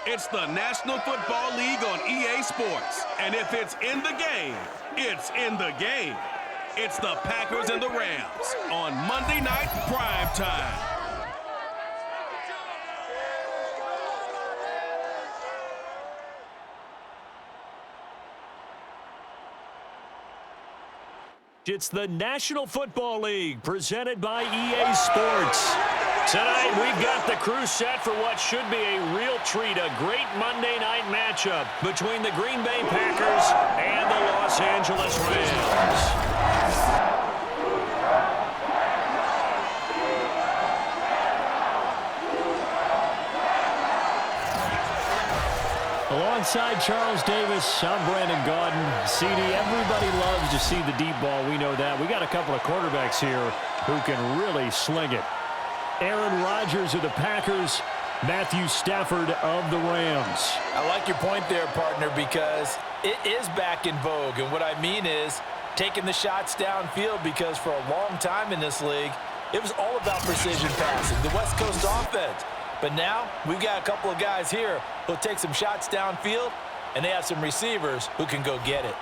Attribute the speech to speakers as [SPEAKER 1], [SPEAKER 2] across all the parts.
[SPEAKER 1] It's the National Football League on EA Sports. And if it's in the game, it's in the game. It's the Packers and the Rams on Monday Night Prime Time.
[SPEAKER 2] It's the National Football League presented by EA Sports. Tonight, we've got the crew set for what should be a real treat, a great Monday night matchup between the Green Bay Packers and the Los Angeles Rams. Alongside Charles Davis, I'm Brandon Gaudin. CD, everybody loves to see the deep ball. We know that. We got a couple of quarterbacks here who can really sling it. Aaron Rodgers of the Packers, Matthew Stafford of the Rams.
[SPEAKER 3] I like your point there, partner, because it is back in vogue. And what I mean is taking the shots downfield, because for a long time in this league, it was all about precision passing, the West Coast offense. But now we've got a couple of guys here who'll take some shots downfield, and they have some receivers who can go get it.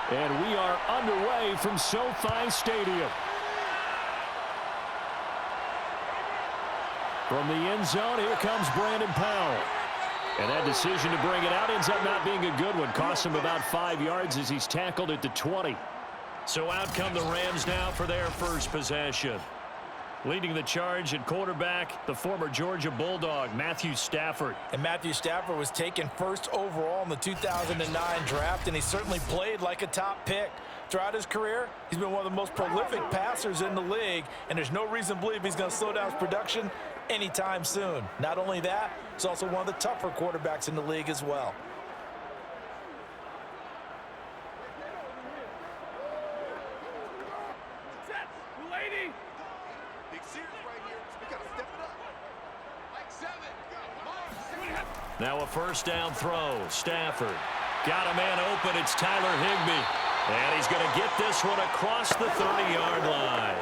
[SPEAKER 2] And we are underway from SoFi Stadium. From the end zone, here comes Brandon Powell. And that decision to bring it out ends up not being a good one. Costs him about 5 yards as he's tackled at the 20. So out come the Rams now for their first possession. Leading the charge at quarterback, the former Georgia Bulldog, Matthew Stafford.
[SPEAKER 3] And Matthew Stafford was taken first overall in the 2009 draft, and he certainly played like a top pick. Throughout his career, he's been one of the most prolific passers in the league, and there's no reason to believe he's going to slow down his production anytime soon. Not only that, he's also one of the tougher quarterbacks in the league as well.
[SPEAKER 2] Now a first down throw. Stafford got a man open. It's Tyler Higbee. And he's going to get this one across the 30-yard line.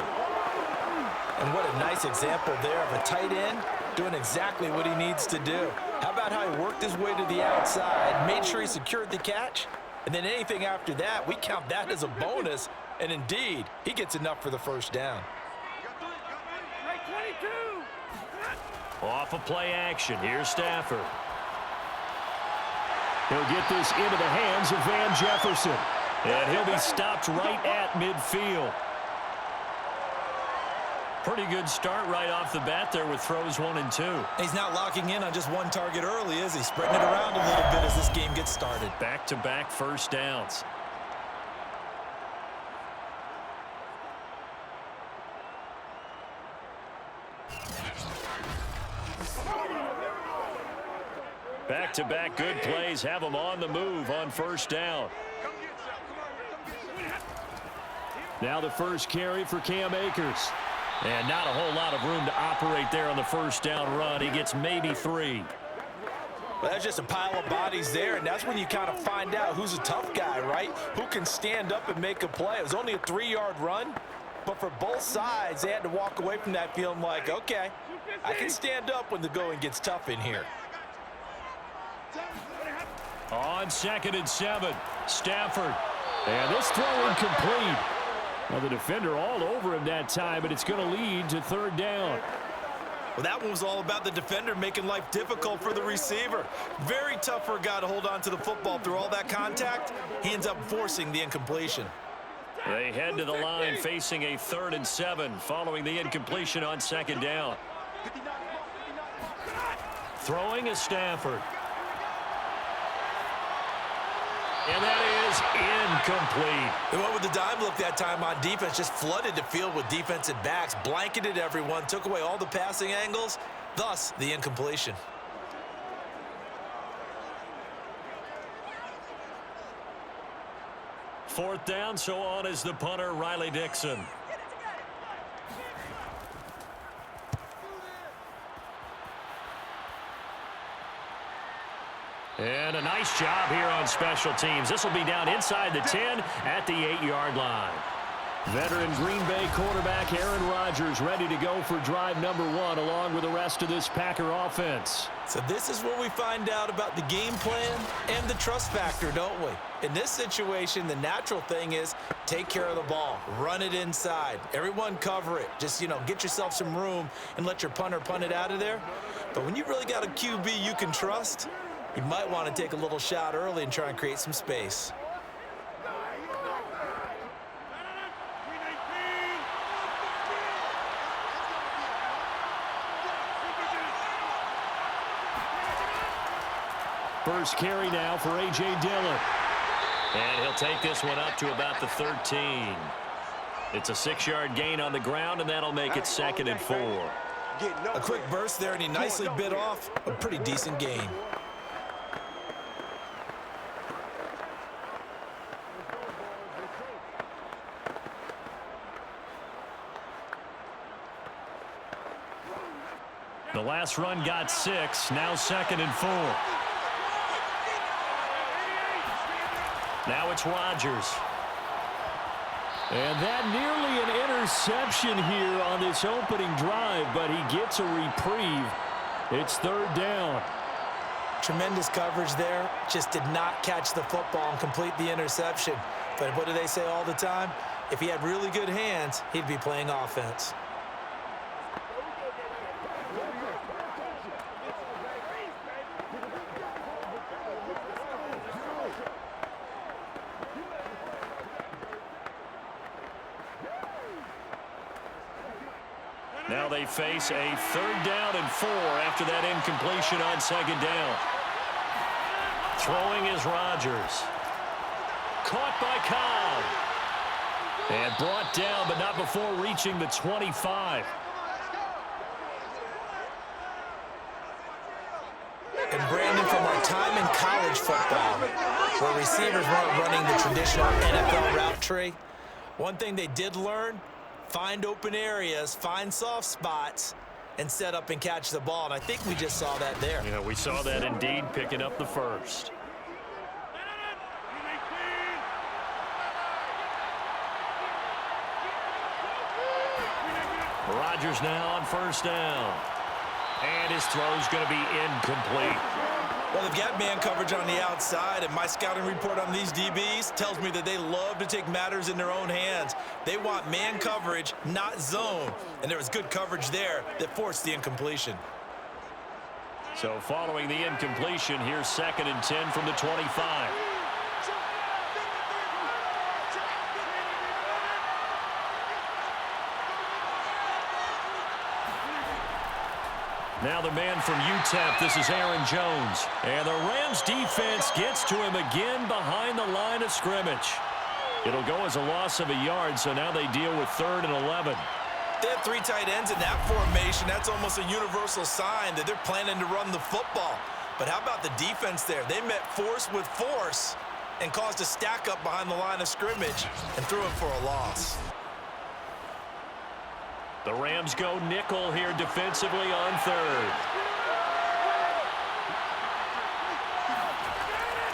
[SPEAKER 3] And what a nice example there of a tight end doing exactly what he needs to do. How about how he worked his way to the outside, made sure he secured the catch, and then anything after that, we count that as a bonus. And indeed, he gets enough for the first down.
[SPEAKER 2] Off of play action. Here's Stafford. He'll get this into the hands of Van Jefferson. And he'll be stopped right at midfield. Pretty good start right off the bat there with throws 1 and 2.
[SPEAKER 3] He's not locking in on just one target early, is he? Spreading it around a little bit as this game gets started.
[SPEAKER 2] Back-to-back first downs. Back-to-back good plays have them on the move on first down. Now the first carry for Cam Akers. And not a whole lot of room to operate there on the first down run. He gets maybe 3.
[SPEAKER 3] Well, that's just a pile of bodies there, and that's when you kind of find out who's a tough guy, right? Who can stand up and make a play. It was only a 3-yard run, but for both sides, they had to walk away from that feeling like, okay, I can stand up when the going gets tough in here.
[SPEAKER 2] On 2nd and 7, Stafford. And this throw incomplete. Well, the defender all over him that time, but it's going to lead to 3rd down.
[SPEAKER 3] Well, that one was all about the defender making life difficult for the receiver. Very tough for a guy to hold on to the football through all that contact. He ends up forcing the incompletion.
[SPEAKER 2] They head to the line facing a 3rd and 7 following the incompletion on 2nd down. Throwing is Stafford. And that is incomplete.
[SPEAKER 3] They went with the dime look that time on defense, just flooded the field with defensive backs, blanketed everyone, took away all the passing angles, thus the incompletion.
[SPEAKER 2] Fourth down, so on is the punter, Riley Dixon. And a nice job here on special teams. This will be down inside the 10 at the 8-yard line. Veteran Green Bay quarterback Aaron Rodgers ready to go for drive number 1 along with the rest of this Packer offense.
[SPEAKER 3] So this is where we find out about the game plan and the trust factor, don't we? In this situation, the natural thing is take care of the ball, run it inside. Everyone cover it. Just, get yourself some room and let your punter punt it out of there. But when you really got a QB you can trust, you might want to take a little shot early and try and create some space.
[SPEAKER 2] First carry now for A.J. Dillon. And he'll take this one up to about the 13. It's a 6-yard gain on the ground, and that'll make it 2nd and 4.
[SPEAKER 3] A quick burst there, and he nicely bit off a pretty decent gain.
[SPEAKER 2] The last run got 6, now 2nd and 4. Now it's Rodgers. And that nearly an interception here on this opening drive, but he gets a reprieve. It's 3rd down.
[SPEAKER 3] Tremendous coverage there. Just did not catch the football and complete the interception. But what do they say all the time? If he had really good hands, he'd be playing offense.
[SPEAKER 2] Now they face a 3rd down and 4 after that incompletion on 2nd down. Throwing is Rodgers. Caught by Cobb. And brought down, but not before reaching the 25.
[SPEAKER 3] And Brandon, from our time in college football, where receivers weren't running the traditional NFL route tree, one thing they did learn: find open areas, find soft spots, and set up and catch the ball. And I think we just saw that there.
[SPEAKER 2] Yeah, we saw that indeed, picking up the first. Rodgers now on 1st down. And his throw's going to be incomplete.
[SPEAKER 3] Well, they've got man coverage on the outside, and my scouting report on these DBs tells me that they love to take matters in their own hands. They want man coverage, not zone. And there was good coverage there that forced the incompletion.
[SPEAKER 2] So following the incompletion, here's 2nd and 10 from the 25. Now the man from UTEP, this is Aaron Jones. And the Rams defense gets to him again behind the line of scrimmage. It'll go as a loss of a yard, so now they deal with 3rd and 11.
[SPEAKER 3] They have 3 tight ends in that formation. That's almost a universal sign that they're planning to run the football. But how about the defense there? They met force with force and caused a stack up behind the line of scrimmage and threw it for a loss.
[SPEAKER 2] The Rams go nickel here defensively on 3rd.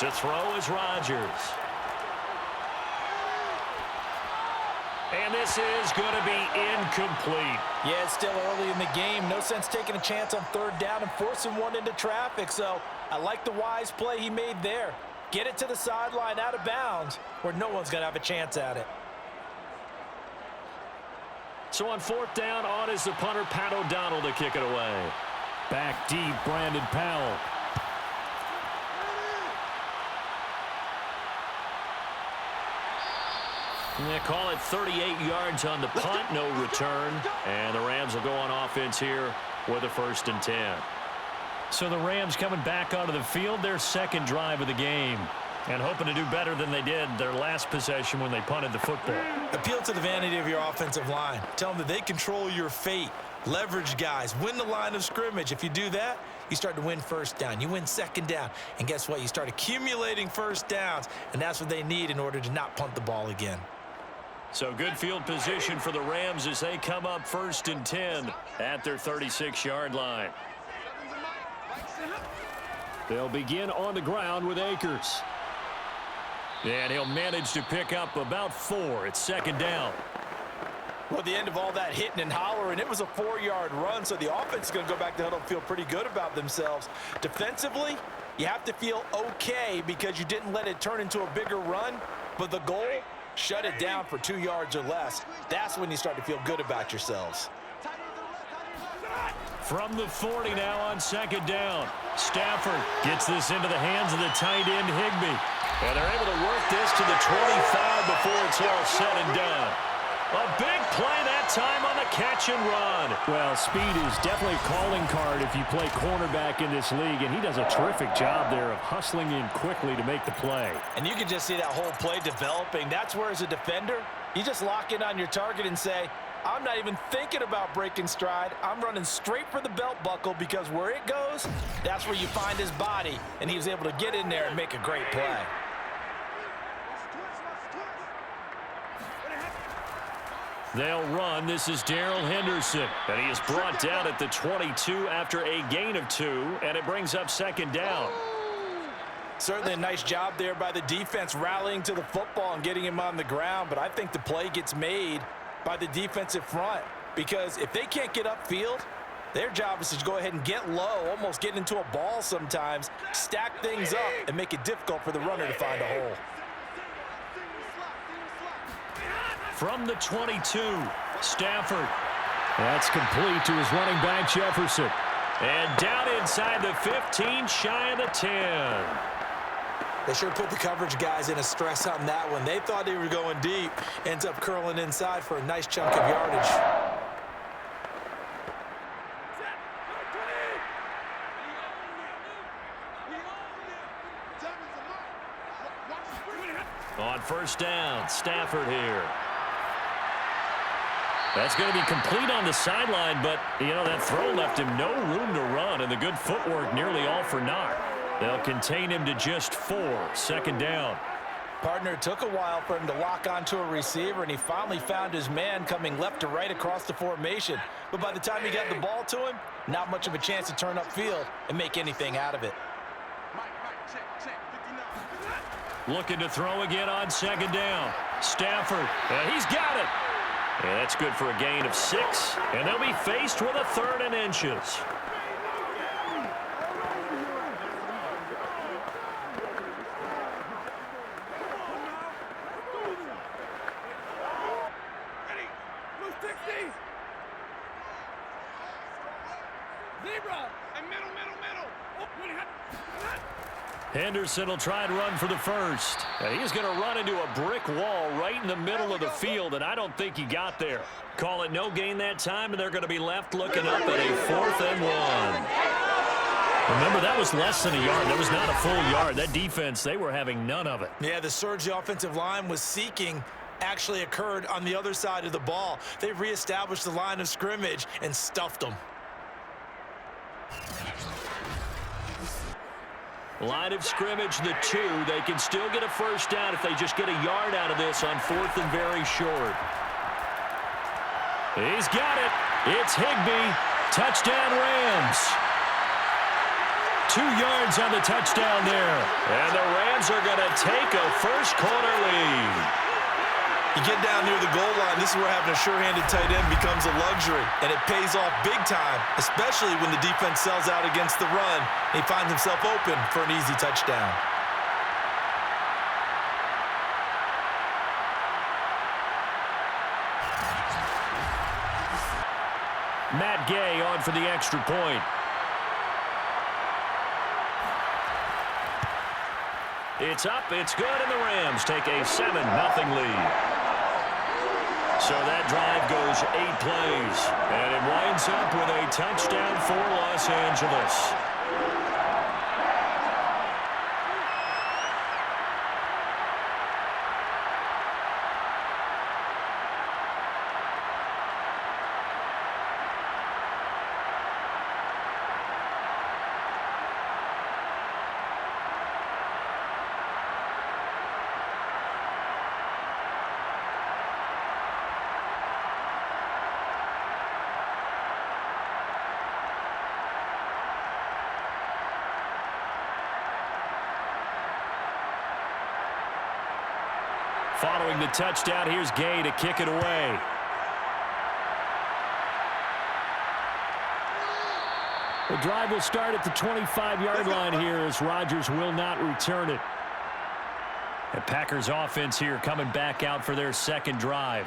[SPEAKER 2] To throw is Rodgers. And this is going to be incomplete.
[SPEAKER 3] Yeah, it's still early in the game. No sense taking a chance on 3rd down and forcing one into traffic. So I like the wise play he made there. Get it to the sideline out of bounds where no one's going to have a chance at it.
[SPEAKER 2] So on 4th down, on is the punter, Pat O'Donnell, to kick it away. Back deep, Brandon Powell. And they call it 38 yards on the punt, no return. And the Rams will go on offense here with a 1st and 10. So the Rams coming back onto the field, their second drive of the game, and hoping to do better than they did their last possession when they punted the football.
[SPEAKER 3] Appeal to the vanity of your offensive line. Tell them that they control your fate. Leverage guys. Win the line of scrimmage. If you do that, you start to win first down. You win second down. And guess what? You start accumulating first downs, and that's what they need in order to not punt the ball again.
[SPEAKER 2] So good field position for the Rams as they come up 1st and 10 at their 36-yard line. They'll begin on the ground with Akers. And he'll manage to pick up about 4 at 2nd down.
[SPEAKER 3] Well, at the end of all that hitting and hollering, it was a 4-yard run, so the offense is going to go back to huddle and feel pretty good about themselves. Defensively, you have to feel okay because you didn't let it turn into a bigger run, but the goal, shut it down for 2 yards or less. That's when you start to feel good about yourselves.
[SPEAKER 2] From the 40 now on 2nd down. Stafford gets this into the hands of the tight end Higbee. And they're able to work this to the 25 before it's all said and done. A big play that time on the catch and run.
[SPEAKER 4] Well, speed is definitely a calling card if you play cornerback in this league, and he does a terrific job there of hustling in quickly to make the play.
[SPEAKER 3] And you can just see that whole play developing. That's where, as a defender, you just lock in on your target and say, I'm not even thinking about breaking stride. I'm running straight for the belt buckle because where it goes, that's where you find his body. And he was able to get in there and make a great play.
[SPEAKER 2] They'll run. This is Darrell Henderson. And he is brought down at the 22 after a gain of 2. And it brings up 2nd down.
[SPEAKER 3] Certainly a nice job there by the defense rallying to the football and getting him on the ground. But I think the play gets made by the defensive front, because if they can't get upfield, their job is to go ahead and get low, almost get into a ball sometimes, stack things up, and make it difficult for the runner to find a hole.
[SPEAKER 2] From the 22, Stafford.
[SPEAKER 4] That's complete to his running back, Jefferson.
[SPEAKER 2] And down inside the 15, shy of the 10.
[SPEAKER 3] They sure put the coverage guys in a stress on that one. They thought they were going deep. Ends up curling inside for a nice chunk of yardage.
[SPEAKER 2] On 1st down, Stafford here. That's going to be complete on the sideline, but, you know, that throw left him no room to run, and the good footwork nearly all for naught. They'll contain him to just 4, 2nd down.
[SPEAKER 3] Partner, it took a while for him to lock onto a receiver, and he finally found his man coming left to right across the formation. But by the time he got the ball to him, not much of a chance to turn upfield and make anything out of it.
[SPEAKER 2] Looking to throw again on 2nd down. Stafford, and he's got it. And that's good for a gain of 6, and they'll be faced with a 3rd and inches. Henderson will try and run for the 1st. And he's going to run into a brick wall right in the middle of the field, and I don't think he got there. Call it no gain that time, and they're going to be left looking up at a 4th and 1. Remember, that was less than a yard. That was not a full yard. That defense, they were having none of it.
[SPEAKER 3] Yeah, the surge the offensive line was seeking actually occurred on the other side of the ball. They reestablished the line of scrimmage and stuffed them.
[SPEAKER 2] Line of scrimmage, the 2. They can still get a 1st down if they just get a yard out of this on 4th and very short. He's got it. It's Higbee. Touchdown, Rams. 2 yards on the touchdown there. And the Rams are going to take a first-quarter lead.
[SPEAKER 3] You get down near the goal line, this is where having a sure-handed tight end becomes a luxury, and it pays off big time, especially when the defense sells out against the run, and he finds himself open for an easy touchdown.
[SPEAKER 2] Matt Gay on for the extra point. It's up, it's good, and the Rams take a 7-0 lead. So that drive goes 8 plays, and it winds up with a touchdown for Los Angeles. Following the touchdown, here's Gay to kick it away.
[SPEAKER 4] The drive will start at the 25-yard line here as Rodgers will not return it.
[SPEAKER 2] The Packers offense here coming back out for their second drive.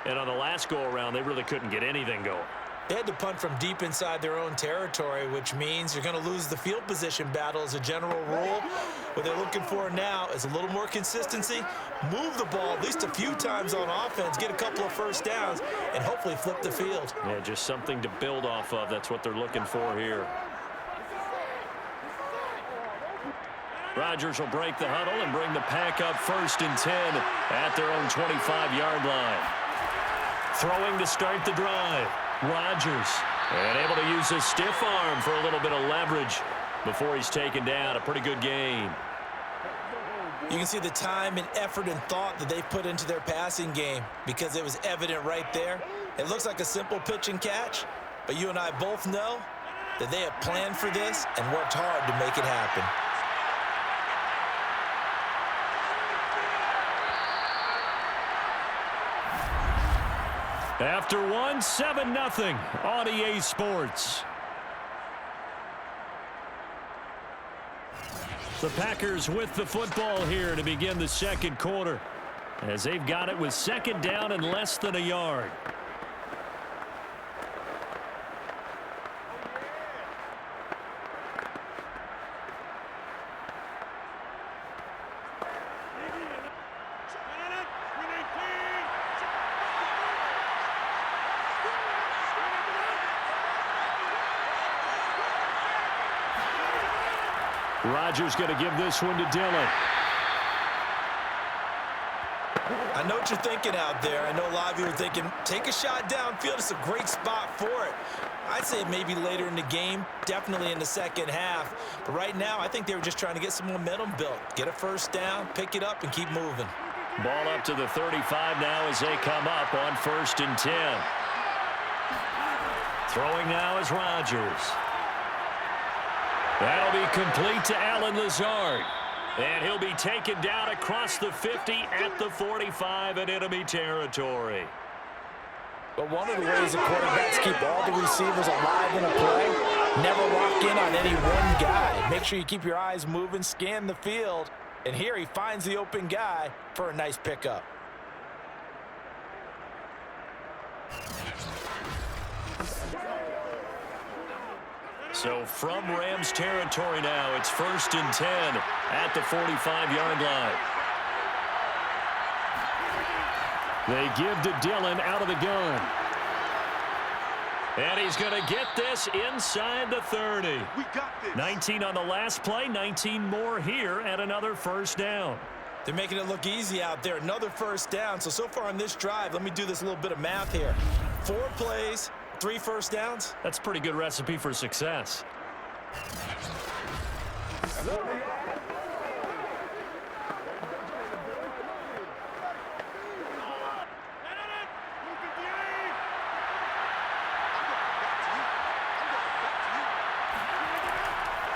[SPEAKER 2] And on the last go-around, they really couldn't get anything going.
[SPEAKER 3] They had to punt from deep inside their own territory, which means you're going to lose the field position battle as a general rule. What they're looking for now is a little more consistency, move the ball at least a few times on offense, get a couple of first downs, and hopefully flip the field.
[SPEAKER 2] Yeah, just something to build off of. That's what they're looking for here. Rodgers will break the huddle and bring the Pack up 1st and 10 at their own 25-yard line. Throwing to start the drive. Rodgers, and able to use his stiff arm for a little bit of leverage before he's taken down. A pretty good game.
[SPEAKER 3] You can see the time and effort and thought that they've put into their passing game because it was evident right there. It looks like a simple pitch and catch, but you and I both know that they have planned for this and worked hard to make it happen.
[SPEAKER 4] After one, 7-0 on EA Sports. The Packers with the football here to begin the second quarter as they've got it with 2nd down and less than a yard. Rodgers going to give this one to Dillon.
[SPEAKER 3] I know what you're thinking out there. I know a lot of you are thinking, take a shot downfield. It's a great spot for it. I'd say maybe later in the game, definitely in the second half. But right now, I think they were just trying to get some momentum built. Get a first down, pick it up, and keep moving.
[SPEAKER 2] Ball up to the 35 now as they come up on 1st and 10. Throwing now is Rodgers. That'll be complete to Allen Lazard. And he'll be taken down across the 50 at the 45 in enemy territory.
[SPEAKER 3] But one of the ways the quarterbacks keep all the receivers alive in a play, never lock in on any one guy. Make sure you keep your eyes moving, scan the field. And here he finds the open guy for a nice pickup.
[SPEAKER 2] So from Rams territory now, it's 1st and 10 at the 45-yard line.
[SPEAKER 4] They give to Dillon out of the gun.
[SPEAKER 2] And he's going to get this inside the 30.
[SPEAKER 1] We got this.
[SPEAKER 2] 19 on the last play, 19 more here at another first down.
[SPEAKER 3] They're making it look easy out there. Another first down. So far on this drive, let me do this little bit of math here. 4 plays, 3 first downs.
[SPEAKER 2] That's a pretty good recipe for success.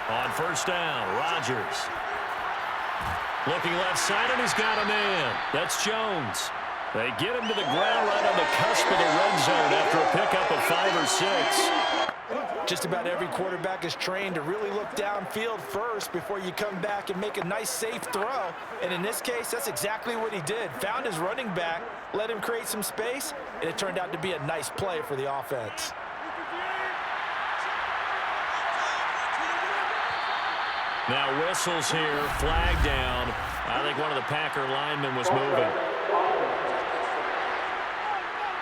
[SPEAKER 2] On first down, Rodgers. Looking left side, and he's got a man. That's Jones. They get him to the ground right on the cusp of the red zone after a pickup of 5 or 6.
[SPEAKER 3] Just about every quarterback is trained to really look downfield first before you come back and make a nice, safe throw. And in this case, that's exactly what he did. Found his running back, let him create some space, and it turned out to be a nice play for the offense.
[SPEAKER 2] Now whistles here, flag down. I think one of the Packer linemen was moving.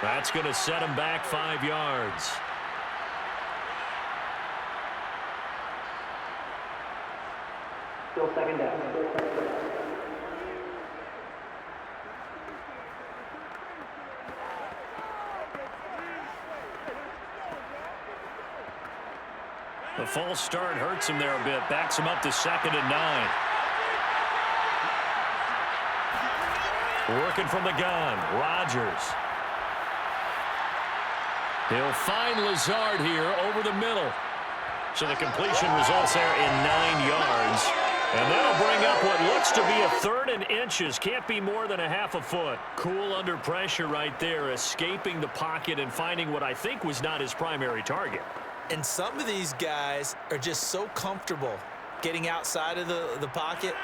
[SPEAKER 2] That's going to set him back 5 yards.
[SPEAKER 5] Still 2nd down.
[SPEAKER 2] The false start hurts him there a bit. Backs him up to 2nd and 9. Working from the gun, Rodgers. He'll find Lazard here over the middle. So the completion results there in 9 yards. And that'll bring up what looks to be a 3rd and inches. Can't be more than a half a foot. Cool under pressure right there, escaping the pocket and finding what I think was not his primary target.
[SPEAKER 3] And some of these guys are just so comfortable getting outside of the pocket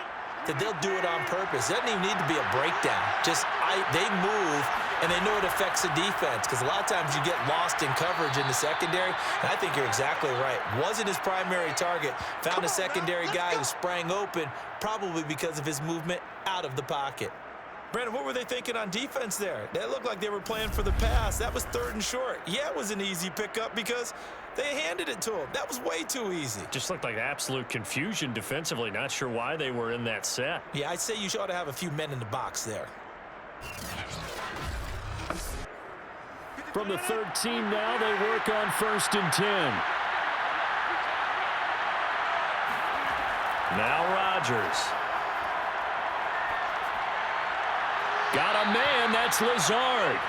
[SPEAKER 3] that they'll do it on purpose. It doesn't even need to be a breakdown. They move, and they know it affects the defense, because a lot of times you get lost in coverage in the secondary, and I think you're exactly right. Wasn't his primary target. Found a secondary guy who sprang open, probably because of his movement out of the pocket. Brandon, what were they thinking on defense there? They looked like they were playing for the pass. That was 3rd and short. Yeah, it was an easy pickup because they handed it to him. That was way too easy.
[SPEAKER 2] Just looked like absolute confusion defensively. Not sure why they were in that set.
[SPEAKER 3] Yeah, I'd say you ought to have a few men in the box there.
[SPEAKER 2] From the 13 now, they work on 1st and 10. Now Rodgers. Got a man, that's Lazard.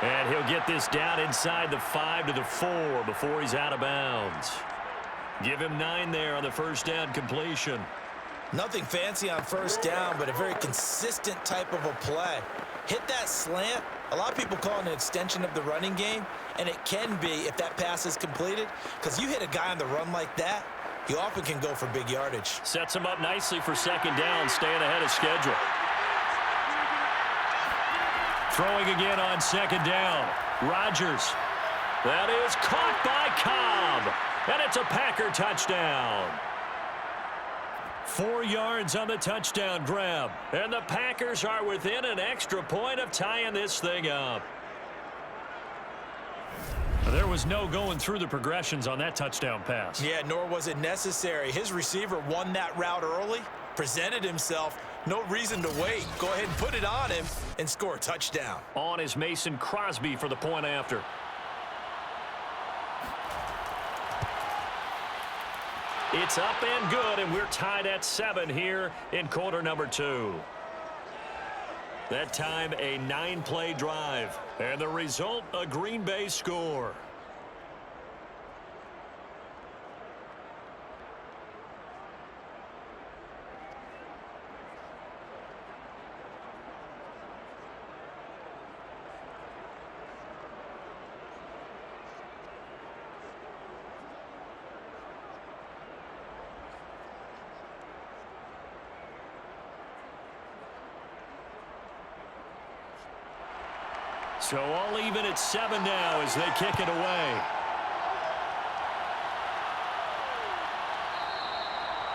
[SPEAKER 2] And he'll get this down inside the 5 to the 4 before he's out of bounds. Give him 9 there on the 1st down completion.
[SPEAKER 3] Nothing fancy on 1st down, but a very consistent type of a play. Hit that slant. A lot of people call it an extension of the running game, and it can be if that pass is completed, because you hit a guy on the run like that, you often can go for big yardage.
[SPEAKER 2] Sets him up nicely for 2nd down, staying ahead of schedule. Throwing again on 2nd down. Rodgers. That is caught by Cobb. And it's a Packer touchdown. 4 yards on the touchdown grab. And the Packers are within an extra point of tying this thing up. There was no going through the progressions on that touchdown pass.
[SPEAKER 3] Yeah, nor was it necessary. His receiver won that route early, presented himself. No reason to wait. Go ahead and put it on him and score a touchdown.
[SPEAKER 2] On is Mason Crosby for the point after. It's up and good, and we're tied at 7 here in quarter number 2. That time, a 9-play drive. And the result, a Green Bay score. So all even at 7 now as they kick it away.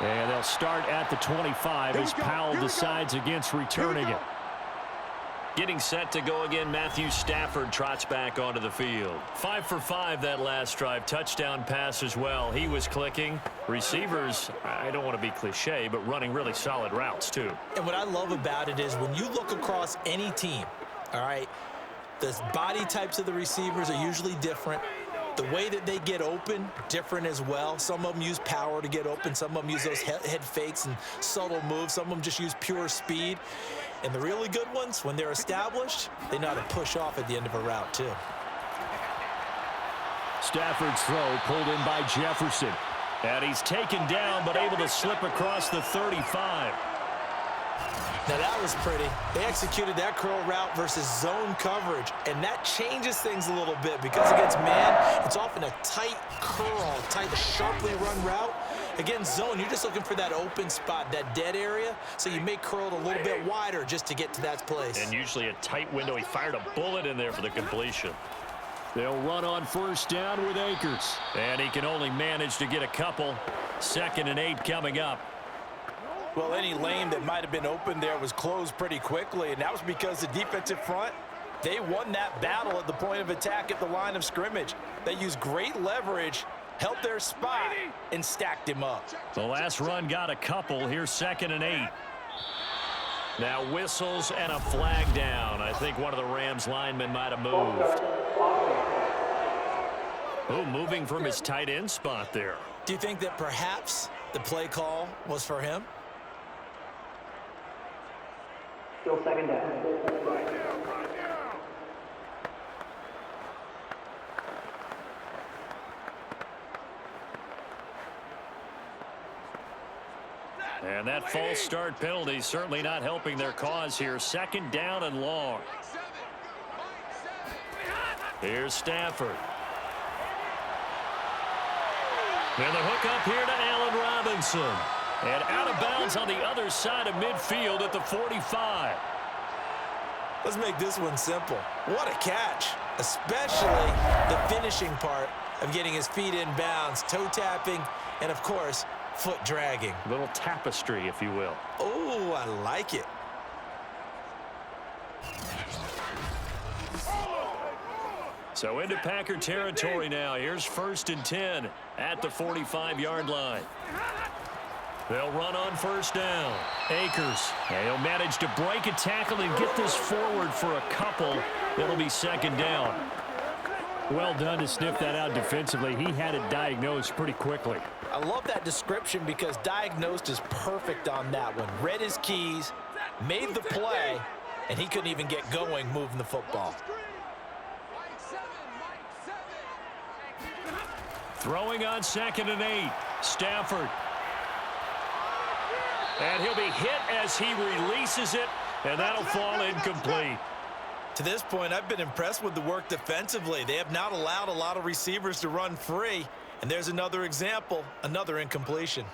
[SPEAKER 2] And they'll start at the 25 as Powell decides against returning it. Getting set to go again, Matthew Stafford trots back onto the field. 5 for 5 that last drive. Touchdown pass as well. He was clicking. Receivers, I don't want to be cliche, but running really solid routes too.
[SPEAKER 3] And what I love about it is when you look across any team, all right, the body types of the receivers are usually different. The way that they get open, different as well. Some of them use power to get open. Some of them use those head fakes and subtle moves. Some of them just use pure speed. And the really good ones, when they're established, they know how to push off at the end of a route, too.
[SPEAKER 2] Stafford's throw pulled in by Jefferson. And he's taken down, but able to slip across the 35.
[SPEAKER 3] Now that was pretty. They executed that curl route versus zone coverage, and that changes things a little bit because against man, it's often a tight curl, tight, sharply run route. Against zone, you're just looking for that open spot, that dead area, so you may curl it a little bit wider just to get to that place.
[SPEAKER 2] And usually a tight window. He fired a bullet in there for the completion. They'll run on 1st down with Akers. And he can only manage to get a couple. 2nd and 8 coming up.
[SPEAKER 3] Well, any lane that might have been open there was closed pretty quickly, and that was because the defensive front, they won that battle at the point of attack at the line of scrimmage. They used great leverage, held their spot, and stacked him up.
[SPEAKER 2] The last run got a couple. Here's 2nd and 8. Now whistles and a flag down. I think one of the Rams linemen might have moved. Oh, moving from his tight end spot there.
[SPEAKER 3] Do you think that perhaps the play call was for him?
[SPEAKER 5] Still 2nd down.
[SPEAKER 2] And that false start penalty certainly not helping their cause here. 2nd down and long. Here's Stafford. And the hook up here to Allen Robinson. And out of bounds on the other side of midfield at the 45.
[SPEAKER 3] Let's make this one simple. What a catch, especially the finishing part of getting his feet in bounds, toe tapping, and of course, foot dragging.
[SPEAKER 2] A little tapestry, if you will.
[SPEAKER 3] Oh, I like it.
[SPEAKER 2] So into Packer territory now. Here's 1st and 10 at the 45-yard line. They'll run on 1st down. Akers. And he'll manage to break a tackle and get this forward for a couple. It'll be 2nd down.
[SPEAKER 4] Well done to sniff that out defensively. He had it diagnosed pretty quickly.
[SPEAKER 3] I love that description because diagnosed is perfect on that one. Read his keys, made the play, and he couldn't even get going moving the football.
[SPEAKER 2] Throwing on 2nd and 8. Stafford. And he'll be hit as he releases it, and that'll fall incomplete.
[SPEAKER 3] To this point, I've been impressed with the work defensively. They have not allowed a lot of receivers to run free. And there's another example, another incompletion.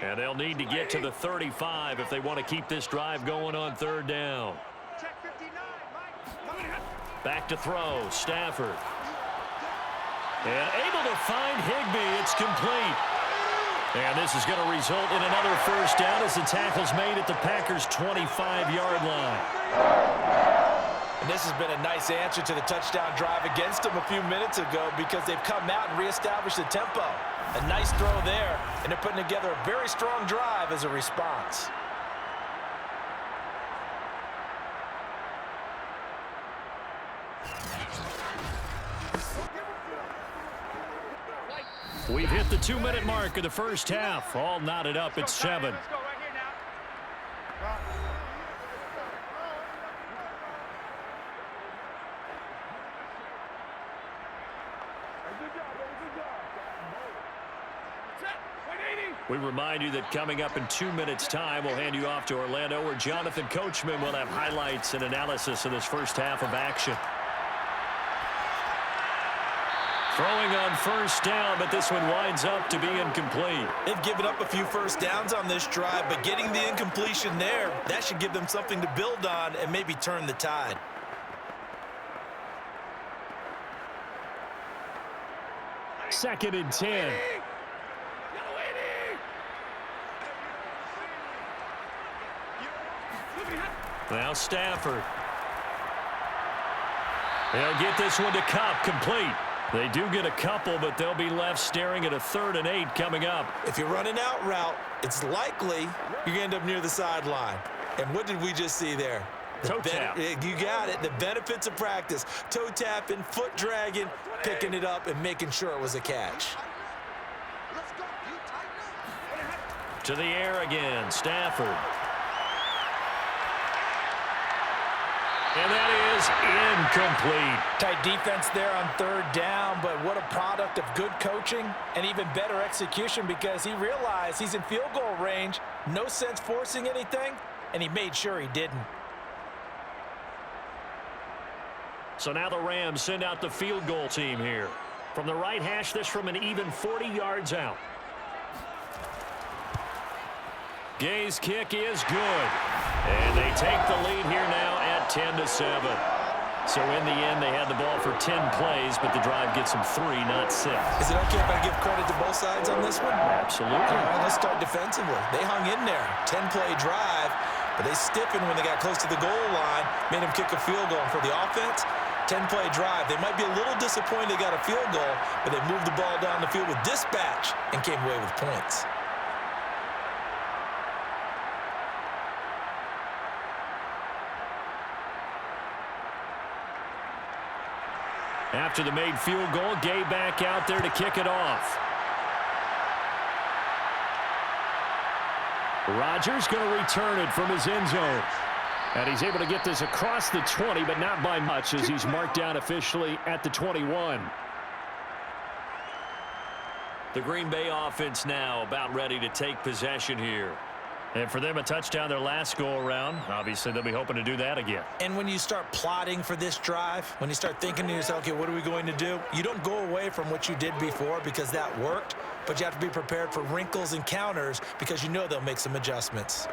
[SPEAKER 2] And they'll need to get to the 35 if they want to keep this drive going on 3rd down. Back to throw, Stafford. And able to find Higbee. It's complete. And this is going to result in another 1st down as the tackle's made at the Packers' 25-yard line.
[SPEAKER 3] And this has been a nice answer to the touchdown drive against them a few minutes ago because they've come out and reestablished the tempo. A nice throw there, and they're putting together a very strong drive as a response.
[SPEAKER 2] We've hit the 2-minute mark of the 1st half. All knotted up at 7. We remind you that coming up in 2 minutes' time, we'll hand you off to Orlando, where Jonathan Coachman will have highlights and analysis of this 1st half of action. Throwing on 1st down, but this one winds up to be incomplete.
[SPEAKER 3] They've given up a few 1st downs on this drive, but getting the incompletion there, that should give them something to build on and maybe turn the tide.
[SPEAKER 4] Second and 10.
[SPEAKER 2] Now Stafford. They'll get this one to Cup, complete. They do get a couple, but they'll be left staring at a 3rd and 8 coming up.
[SPEAKER 3] If you're running out route, it's likely you're going to end up near the sideline. And what did we just see there?
[SPEAKER 2] Toe tap.
[SPEAKER 3] You got it. The benefits of practice. Toe tapping, foot dragging, picking it up, and making sure it was a catch.
[SPEAKER 2] To the air again, Stafford. And that is incomplete.
[SPEAKER 3] Tight defense there on 3rd down, but what a product of good coaching and even better execution because he realized he's in field goal range, no sense forcing anything, and he made sure he didn't.
[SPEAKER 2] So now the Rams send out the field goal team here. From the right hash, this from an even 40 yards out. Gay's kick is good. And they take the lead here now at 10-7. So in the end, they had the ball for 10 plays, but the drive gets them 3, not 6.
[SPEAKER 3] Is it okay if I give credit to both sides on this one?
[SPEAKER 2] Absolutely.
[SPEAKER 3] All right, let's start defensively. They hung in there. 10-play drive, but they stiffened when they got close to the goal line, made them kick a field goal. And for the offense, 10-play drive. They might be a little disappointed they got a field goal, but they moved the ball down the field with dispatch and came away with points.
[SPEAKER 2] After the made field goal, Gay back out there to kick it off.
[SPEAKER 4] Rodgers going to return it from his end zone. And he's able to get this across the 20, but not by much as he's marked down officially at the 21.
[SPEAKER 2] The Green Bay offense now about ready to take possession here. And for them, a touchdown their last go-around. Obviously, they'll be hoping to do that again.
[SPEAKER 3] And when you start plotting for this drive, when you start thinking to yourself, okay, what are we going to do? You don't go away from what you did before because that worked, but you have to be prepared for wrinkles and counters because you know they'll make some adjustments.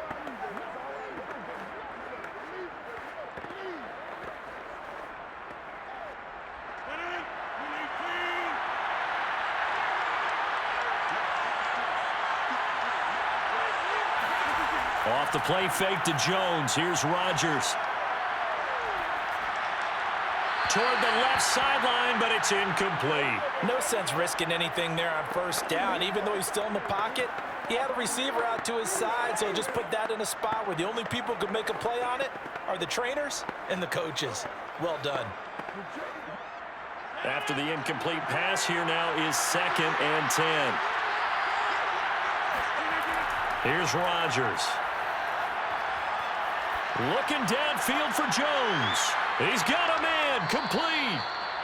[SPEAKER 2] Off the play fake to Jones. Here's Rodgers. Toward the left sideline, but it's incomplete.
[SPEAKER 3] No sense risking anything there on first down. Even though he's still in the pocket, he had a receiver out to his side, so just put that in a spot where the only people who can make a play on it are the trainers and the coaches. Well done.
[SPEAKER 2] After the incomplete pass, here now is 2nd and 10. Here's Rodgers. Looking downfield for Jones. He's got a man complete.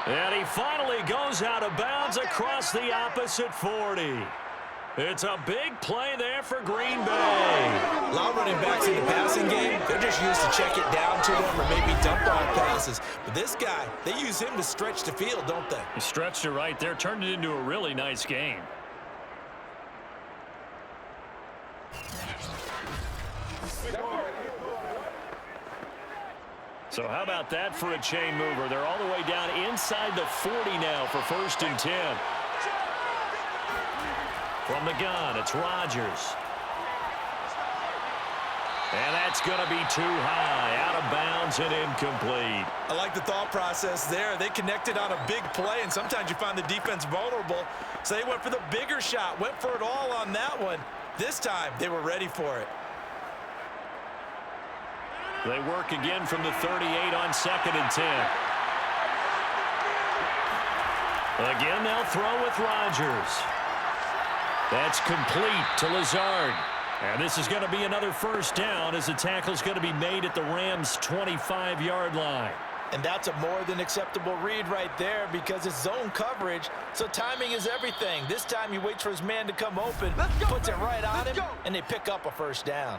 [SPEAKER 2] And he finally goes out of bounds across the opposite 40. It's a big play there for Green Bay.
[SPEAKER 3] A lot of running backs in the passing game, they're just used to check it down to them or maybe dump off passes. But this guy, they use him to stretch the field, don't they?
[SPEAKER 2] He stretched it right there, turned it into a really nice game. So how about that for a chain mover? They're all the way down inside the 40 now for 1st and 10. From the gun, it's Rodgers. And that's going to be too high, out of bounds and incomplete.
[SPEAKER 3] I like the thought process there. They connected on a big play, and sometimes you find the defense vulnerable. So they went for the bigger shot, went for it all on that one. This time, they were ready for it.
[SPEAKER 2] They work again from the 38 on 2nd and 10. Again, they'll throw with Rodgers. That's complete to Lazard. And this is going to be another first down as the tackle's going to be made at the Rams' 25-yard line.
[SPEAKER 3] And that's a more than acceptable read right there because it's zone coverage, so timing is everything. This time he waits for his man to come open, puts it right on him, and they pick up a first down.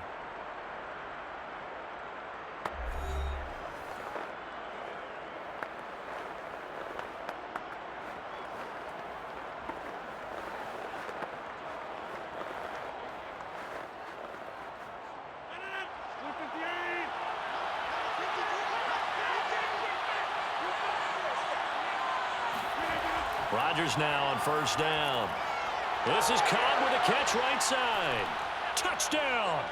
[SPEAKER 2] Rodgers now on first down. This is Cobb with a catch right side. Touchdown!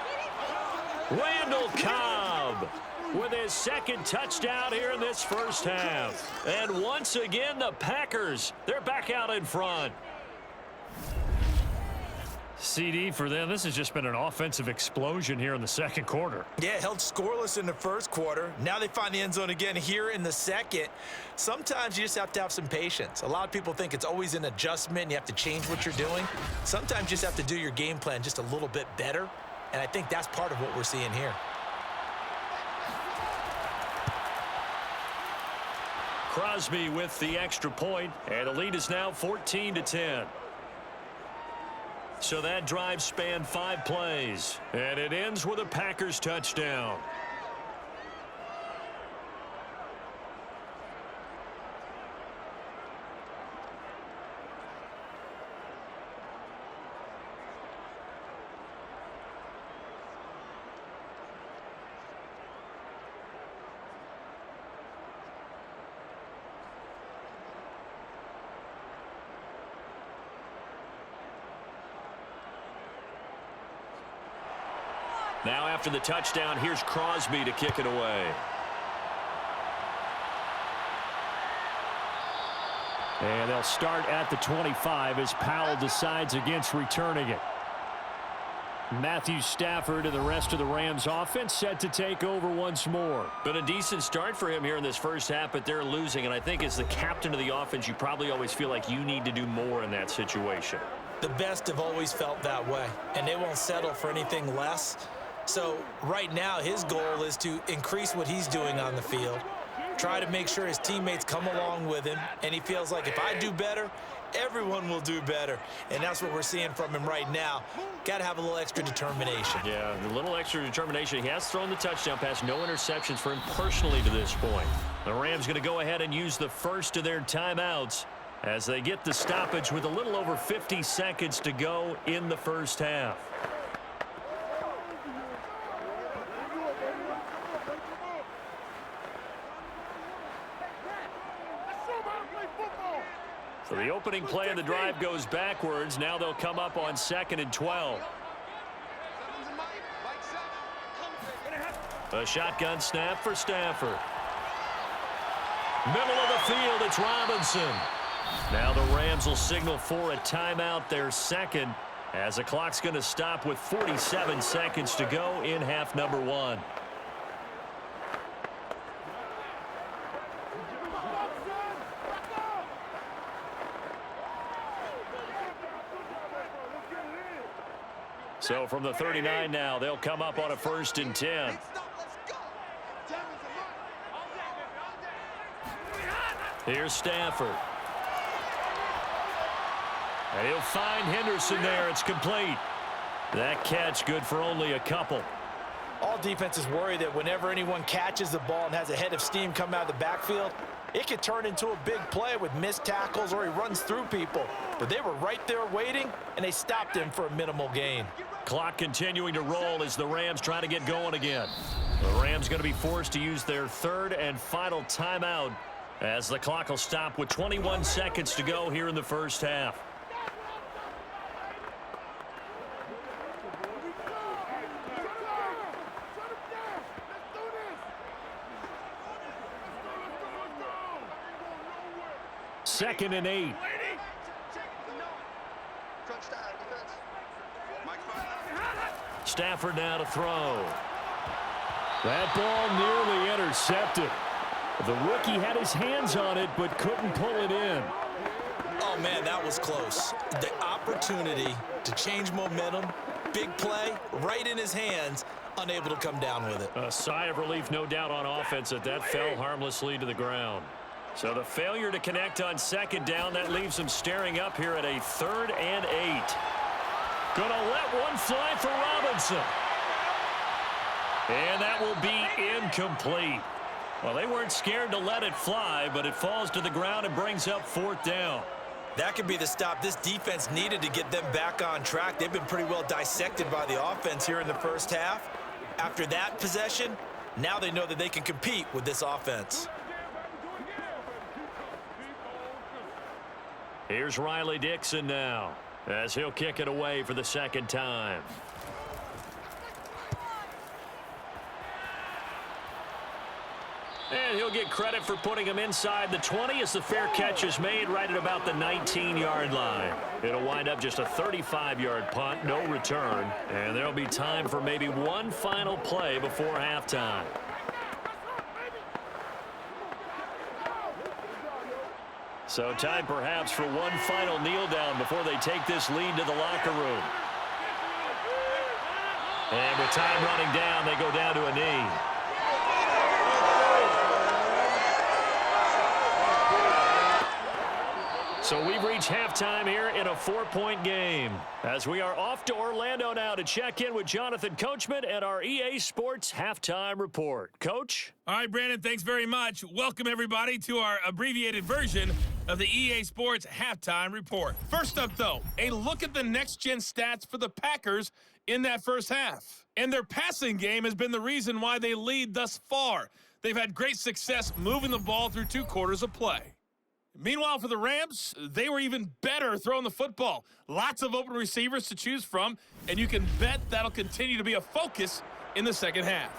[SPEAKER 2] Randall Cobb with his 2nd touchdown here in this first half. And once again, the Packers, they're back out in front.
[SPEAKER 4] CD for them, this has just been an offensive explosion here in the 2nd quarter.
[SPEAKER 3] Yeah, held scoreless in the 1st quarter. Now they find the end zone again here in the 2nd. Sometimes you just have to have some patience. A lot of people think it's always an adjustment and you have to change what you're doing. Sometimes you just have to do your game plan just a little bit better, and I think that's part of what we're seeing here.
[SPEAKER 2] Crosby with the extra point, and the lead is now 14-10. So that drive spanned 5 plays, and it ends with a Packers touchdown. Now after the touchdown, here's Crosby to kick it away.
[SPEAKER 4] And they'll start at the 25 as Powell decides against returning it. Matthew Stafford and the rest of the Rams offense set to take over once more.
[SPEAKER 2] Been a decent start for him here in this first half, but they're losing. And I think as the captain of the offense, you probably always feel like you need to do more in that situation.
[SPEAKER 3] The best have always felt that way, and they won't settle for anything less. So right now, his goal is to increase what he's doing on the field, try to make sure his teammates come along with him, and he feels like if I do better, everyone will do better. And that's what we're seeing from him right now. Got to have a little extra determination.
[SPEAKER 2] Yeah, a little extra determination. He has thrown the touchdown pass, no interceptions for him personally to this point. The Rams going to go ahead and use the first of their timeouts as they get the stoppage with a little over 50 seconds to go in the first half. So the opening play of the drive goes backwards. Now they'll come up on 2nd and 12. A shotgun snap for Stafford. Middle of the field, it's Robinson. Now the Rams will signal for a timeout, their second, as the clock's going to stop with 47 seconds to go in half number 1. So from the 39 now, they'll come up on a 1st and 10. Here's Stafford. And he'll find Henderson there. It's complete. That catch good for only a couple.
[SPEAKER 3] All defenses worry that whenever anyone catches the ball and has a head of steam come out of the backfield, it could turn into a big play with missed tackles or he runs through people. But they were right there waiting, and they stopped him for a minimal gain.
[SPEAKER 2] Clock continuing to roll as the Rams try to get going again. The Rams going to be forced to use their 3rd and final timeout as the clock will stop with 21 seconds to go here in the first half. Second and 8. Stafford now to throw. That ball nearly intercepted. The rookie had his hands on it but couldn't pull it in.
[SPEAKER 3] Oh, man, that was close. The opportunity to change momentum, big play, right in his hands, unable to come down with it.
[SPEAKER 2] A sigh of relief, no doubt, on offense that fell harmlessly to the ground. So the failure to connect on 2nd down, that leaves him staring up here at a 3rd and 8. Gonna let one fly for Robinson. And that will be incomplete. Well, they weren't scared to let it fly, but it falls to the ground and brings up 4th down.
[SPEAKER 3] That could be the stop this defense needed to get them back on track. They've been pretty well dissected by the offense here in the first half. After that possession, now they know that they can compete with this offense.
[SPEAKER 2] Here's Riley Dixon now as he'll kick it away for the 2nd time. And he'll get credit for putting him inside the 20 as the fair catch is made right at about the 19-yard line. It'll wind up just a 35-yard punt, no return, and there'll be time for maybe one final play before halftime. So time perhaps for one final kneel down before they take this lead to the locker room. And with time running down, they go down to a knee. So we've reached halftime here in a 4-point game as we are off to Orlando now to check in with Jonathan Coachman and our EA Sports Halftime Report. Coach?
[SPEAKER 6] All right, Brandon, thanks very much. Welcome, everybody, to our abbreviated version of the EA Sports Halftime Report. First up, though, a look at the next-gen stats for the Packers in that first half. And their passing game has been the reason why they lead thus far. They've had great success moving the ball through 2 quarters of play. Meanwhile, for the Rams, they were even better throwing the football. Lots of open receivers to choose from, and you can bet that'll continue to be a focus in the second half.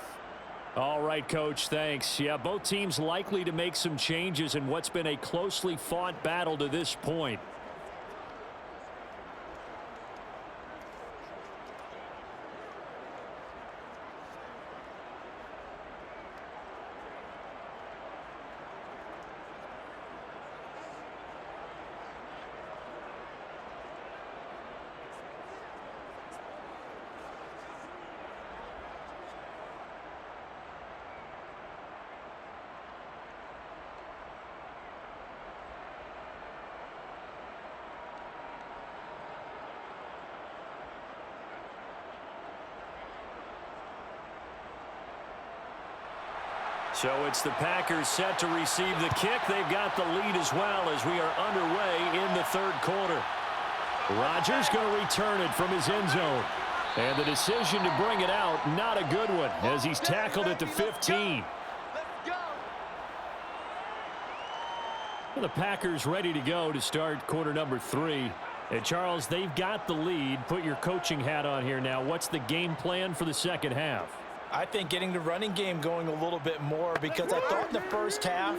[SPEAKER 2] All right, Coach, thanks. Yeah, both teams likely to make some changes in what's been a closely fought battle to this point.
[SPEAKER 4] So it's the Packers set to receive the kick. They've got the lead as well as we are underway in the third quarter. Rodgers going to return it from his end zone. And the decision to bring it out, not a good one, as he's tackled at the 15. Well, the Packers ready to go to start quarter number 3. And Charles, they've got the lead. Put your coaching hat on here now. What's the game plan for the second half?
[SPEAKER 3] I think getting the running game going a little bit more, because I thought in the first half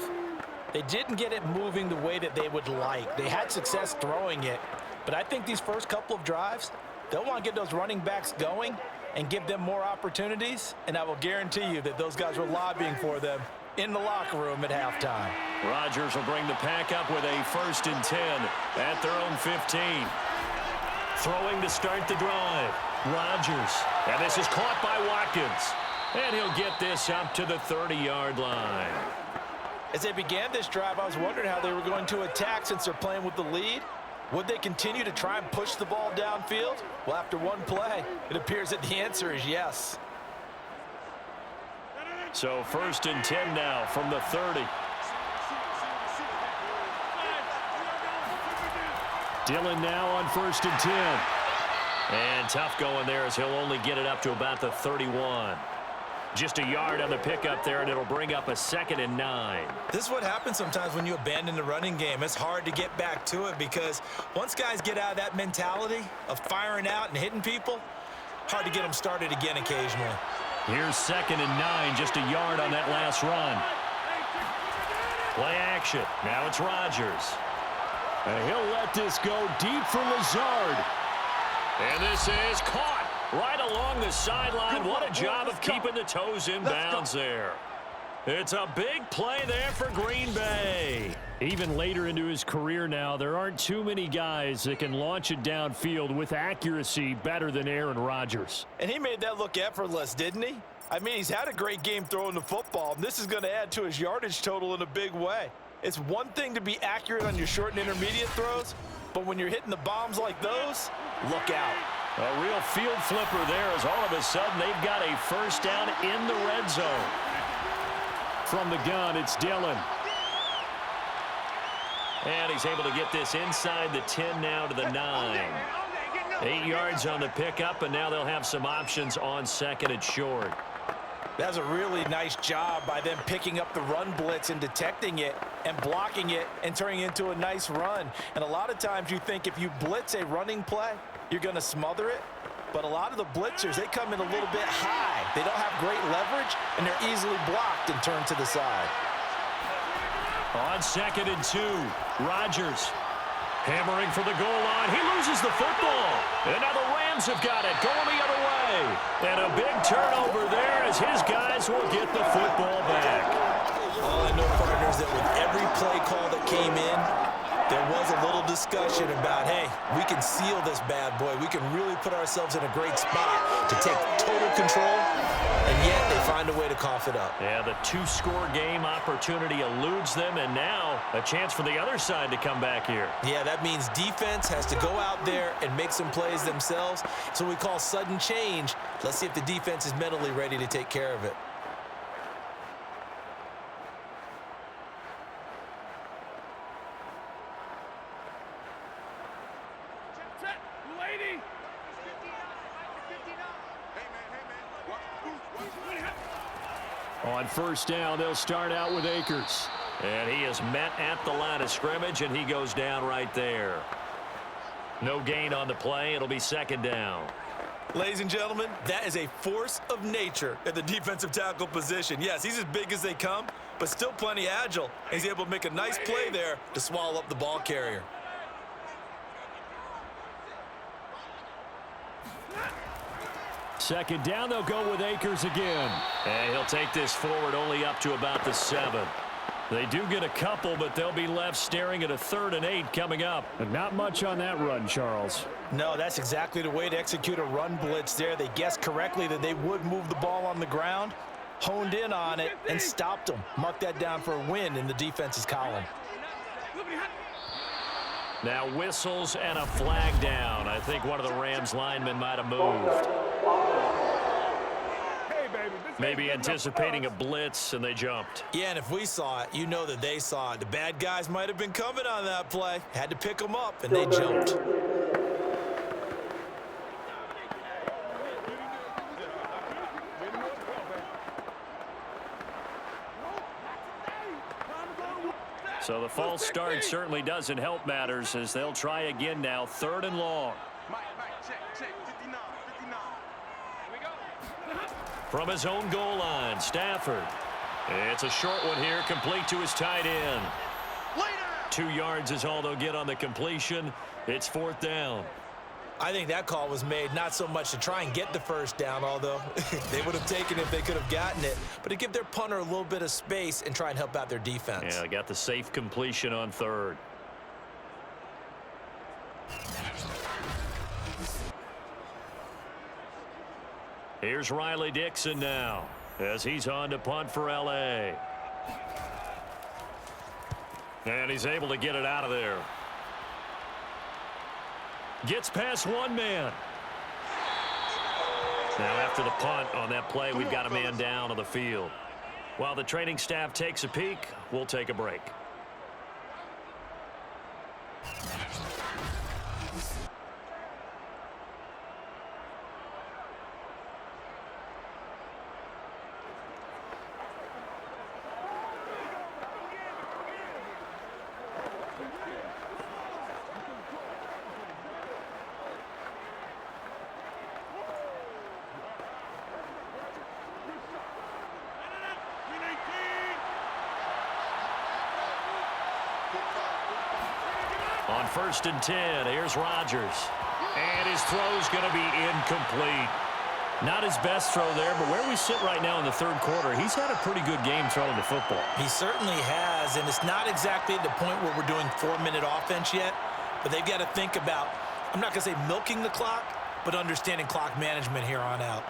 [SPEAKER 3] they didn't get it moving the way that they would like. They had success throwing it, but I think these first couple of drives, they'll want to get those running backs going and give them more opportunities, and I will guarantee you that those guys were lobbying for them in the locker room at halftime.
[SPEAKER 4] Rodgers will bring the pack up with a 1st and 10 at their own 15. Throwing to start the drive. Rodgers. And this is caught by Watkins. And he'll get this up to the 30-yard line.
[SPEAKER 3] As they began this drive, I was wondering how they were going to attack since they're playing with the lead. Would they continue to try and push the ball downfield? Well, after one play, it appears that the answer is yes.
[SPEAKER 4] So 1st and 10 now from the 30. Dillon now on 1st and 10. And tough going there as he'll only get it up to about the 31. Just a yard on the pickup there, and it'll bring up a 2nd and 9.
[SPEAKER 3] This is what happens sometimes when you abandon the running game. It's hard to get back to it because once guys get out of that mentality of firing out and hitting people, hard to get them started again occasionally.
[SPEAKER 4] Here's 2nd and 9, just a yard on that last run. Play action. Now it's Rodgers. And he'll let this go deep for Lazard. And this is caught right along the sideline. What a job of keeping the toes in bounds there. It's a big play there for Green Bay. Even later into his career now, there aren't too many guys that can launch it downfield with accuracy better than Aaron Rodgers.
[SPEAKER 3] And he made that look effortless, didn't he? I mean, he's had a great game throwing the football, and this is going to add to his yardage total in a big way. It's one thing to be accurate on your short and intermediate throws, but when you're hitting the bombs like those, look out.
[SPEAKER 4] A real field flipper there as all of a sudden they've got a 1st down in the red zone. From the gun, it's Dillon. And he's able to get this inside the 10 now to the 9. 8 yards on the pickup, and now they'll have some options on 2nd and short.
[SPEAKER 3] That's a really nice job by them picking up the run blitz and detecting it and blocking it and turning it into a nice run. And a lot of times you think if you blitz a running play, you're going to smother it. But a lot of the blitzers, they come in a little bit high. They don't have great leverage, and they're easily blocked and turned to the side.
[SPEAKER 4] On 2nd and 2, Rodgers hammering for the goal line. He loses the football. And now the Rams have got it, going the other way. And a big turnover there as his guys will get the football back.
[SPEAKER 3] All I know, partners, that with every play call that came in, there was a little discussion about, hey, we can seal this bad boy. We can really put ourselves in a great spot to take total control, and yet they find a way to cough it up.
[SPEAKER 4] Yeah, the 2-score game opportunity eludes them, and now a chance for the other side to come back here.
[SPEAKER 3] Yeah, that means defense has to go out there and make some plays themselves. So we call sudden change. Let's see if the defense is mentally ready to take care of it.
[SPEAKER 4] On 1st down, they'll start out with Akers. And he is met at the line of scrimmage, and he goes down right there. No gain on the play. It'll be 2nd down.
[SPEAKER 3] Ladies and gentlemen, that is a force of nature at the defensive tackle position. Yes, he's as big as they come, but still plenty agile. He's able to make a nice play there to swallow up the ball carrier.
[SPEAKER 4] Second down, they'll go with Akers again. And he'll take this forward only up to about the 7. They do get a couple, but they'll be left staring at a 3rd and 8 coming up. And not much on that run, Charles.
[SPEAKER 3] No, that's exactly the way to execute a run blitz there. They guessed correctly that they would move the ball on the ground, honed in on it, and stopped them. Mark that down for a win in the defense's column.
[SPEAKER 4] Now whistles and a flag down. I think one of the Rams linemen might have moved.
[SPEAKER 7] Hey, baby, this
[SPEAKER 2] Maybe anticipating a blitz, and they jumped.
[SPEAKER 3] Yeah, and if we saw it, you know that they saw it. The bad guys might have been coming on that play. Had to pick them up, and they jumped.
[SPEAKER 2] So the false start certainly doesn't help matters as they'll try again now, 3rd and long. From his own goal line, Stafford. It's a short one here, complete to his tight end. 2 yards is all they'll get on the completion. It's 4th down.
[SPEAKER 3] I think that call was made not so much to try and get the first down, although they would have taken it if they could have gotten it, but to give their punter a little bit of space and try and help out their defense.
[SPEAKER 2] Yeah, they got the safe completion on 3rd. Here's Riley Dixon now as he's on to punt for L.A. And he's able to get it out of there. Gets past one man. Now after the punt on that play, we've got a man down on the field. While the training staff takes a peek, we'll take a break. On 1st and 10, here's Rodgers. And his throw's going to be incomplete. Not his best throw there, but where we sit right now in the 3rd quarter, he's had a pretty good game throwing the football.
[SPEAKER 3] He certainly has, and it's not exactly at the point where we're doing 4-minute offense yet, but they've got to think about, I'm not going to say milking the clock, but understanding clock management here on out.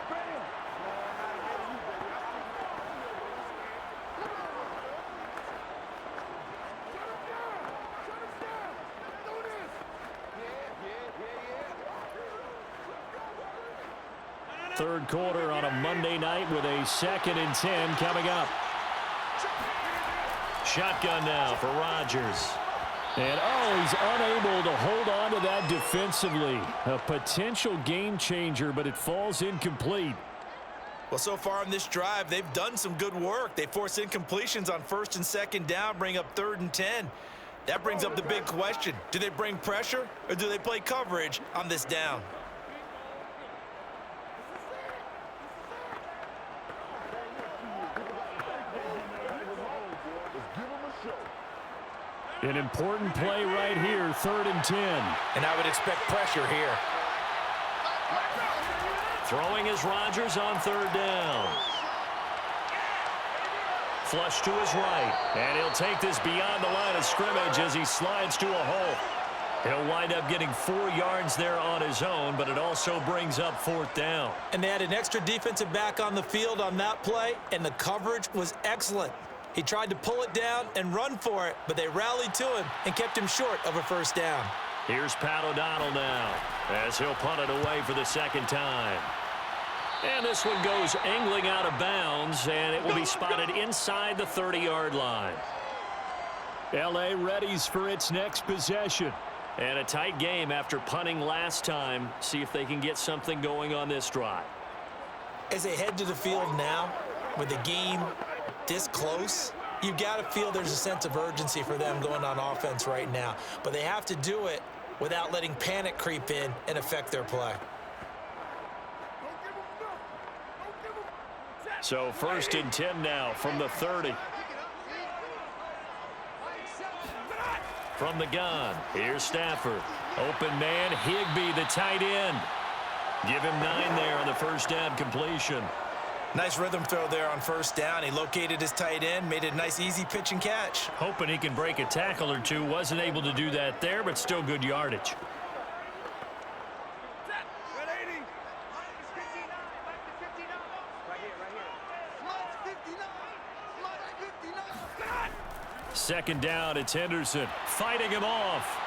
[SPEAKER 2] Third quarter on a Monday night with a 2nd and 10 coming up. Shotgun now for Rodgers. And he's unable to hold on to that defensively. A potential game changer, but it falls incomplete.
[SPEAKER 3] Well, so far on this drive, they've done some good work. They force incompletions on 1st and 2nd down, bring up 3rd and 10. That brings up the big question. Do they bring pressure or do they play coverage on this down?
[SPEAKER 2] An important play right here, 3rd and 10.
[SPEAKER 3] And I would expect pressure here.
[SPEAKER 2] Throwing is Rodgers on 3rd down. Flush to his right. And he'll take this beyond the line of scrimmage as he slides to a hole. He'll wind up getting 4 yards there on his own, but it also brings up 4th down.
[SPEAKER 3] And they had an extra defensive back on the field on that play, and the coverage was excellent. He tried to pull it down and run for it, but they rallied to him and kept him short of a 1st down.
[SPEAKER 2] Here's Pat O'Donnell now as he'll punt it away for the 2nd time. And this one goes angling out of bounds, and it will be spotted inside the 30-yard line. L.A. readies for its next possession. And a tight game after punting last time. See if they can get something going on this drive.
[SPEAKER 3] As they head to the field now, with the game this close, you've got to feel there's a sense of urgency for them going on offense right now. But they have to do it without letting panic creep in and affect their play.
[SPEAKER 2] So 1st and 10 now from the 30. From the gun, here's Stafford. Open man, Higbee, the tight end. Give him 9 there on the 1st down completion.
[SPEAKER 3] Nice rhythm throw there on 1st down. He located his tight end, made it a nice, easy pitch and catch.
[SPEAKER 2] Hoping he can break a tackle or two. Wasn't able to do that there, but still good yardage. Second down, it's Henderson fighting him off.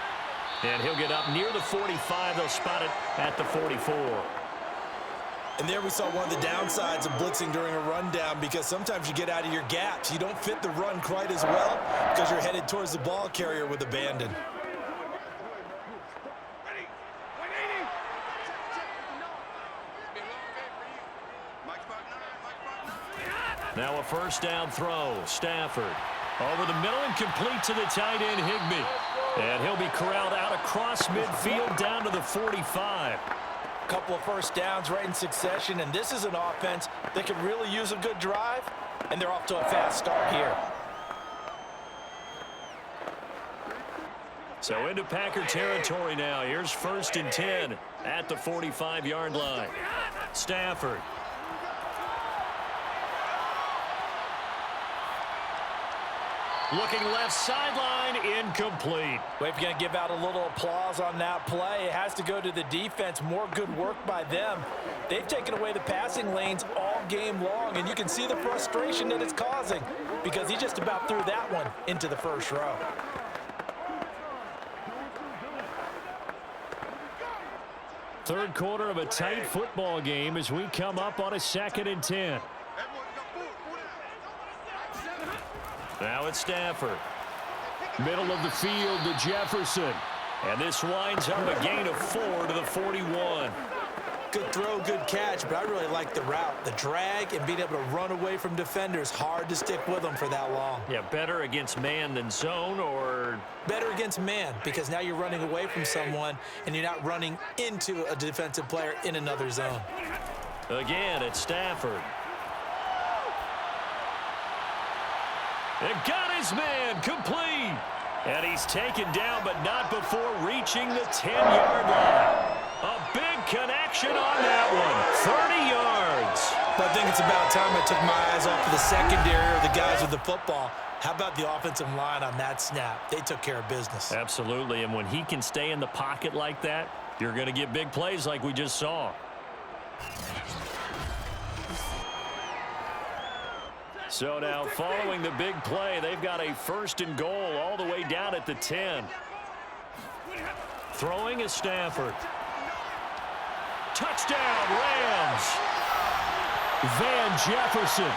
[SPEAKER 2] And he'll get up near the 45. They'll spot it at the 44.
[SPEAKER 3] And there we saw one of the downsides of blitzing during a rundown, because sometimes you get out of your gaps. You don't fit the run quite as well because you're headed towards the ball carrier with abandon.
[SPEAKER 2] Now a first down throw. Stafford over the middle and complete to the tight end, Higbee. And he'll be corralled out across midfield down to the 45.
[SPEAKER 3] Couple of first downs right in succession, and this is an offense that could really use a good drive, and they're off to a fast start here.
[SPEAKER 2] So into Packer territory now. Here's 1st and 10 at the 45-yard line. Stafford. Looking left sideline, incomplete.
[SPEAKER 3] Well, if you're going to give out a little applause on that play, it has to go to the defense. More good work by them. They've taken away the passing lanes all game long, and you can see the frustration that it's causing because he just about threw that one into the first row.
[SPEAKER 2] Third quarter of a tight football game as we come up on a 2nd and 10. Now it's Stafford. Middle of the field to Jefferson. And this winds up a gain of 4 to the 41.
[SPEAKER 3] Good throw, good catch, but I really like the route. The drag and being able to run away from defenders. Hard to stick with them for that long.
[SPEAKER 2] Yeah, better against man than zone, or?
[SPEAKER 3] Better against man, because now you're running away from someone and you're not running into a defensive player in another zone.
[SPEAKER 2] Again, it's Stafford. And got his man complete. And he's taken down, but not before reaching the 10-yard line. A big connection on that one. 30 yards.
[SPEAKER 3] But I think it's about time I took my eyes off of the secondary or the guys with the football. How about the offensive line on that snap? They took care of business.
[SPEAKER 2] Absolutely, and when he can stay in the pocket like that, you're going to get big plays like we just saw. So now, following the big play, they've got a 1st and goal all the way down at the 10. Throwing is Stafford. Touchdown, Rams. Van Jefferson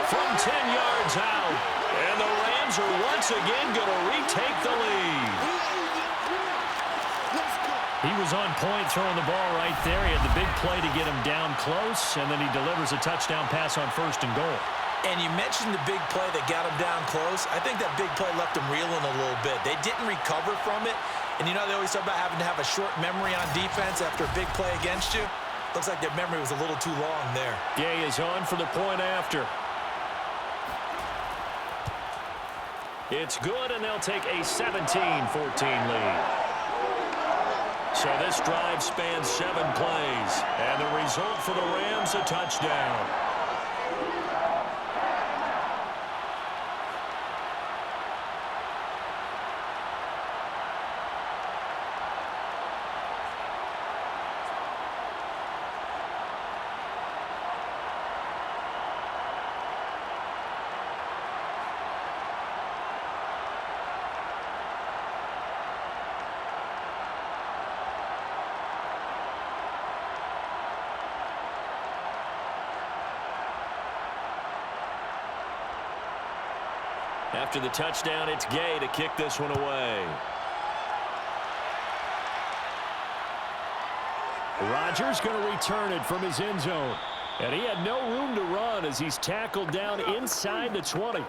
[SPEAKER 2] from 10 yards out. And the Rams are once again going to retake the lead. He was on point throwing the ball right there. He had the big play to get him down close, and then he delivers a touchdown pass on 1st and goal.
[SPEAKER 3] And you mentioned the big play that got him down close. I think that big play left him reeling a little bit. They didn't recover from it. And you know they always talk about having to have a short memory on defense after a big play against you. Looks like their memory was a little too long there.
[SPEAKER 2] Gay is on for the point after. It's good, and they'll take a 17-14 lead. So this drive spans 7 plays. And the result for the Rams, a touchdown. After the touchdown, it's Gay to kick this one away. Rodgers going to return it from his end zone. And he had no room to run as he's tackled down inside the 20.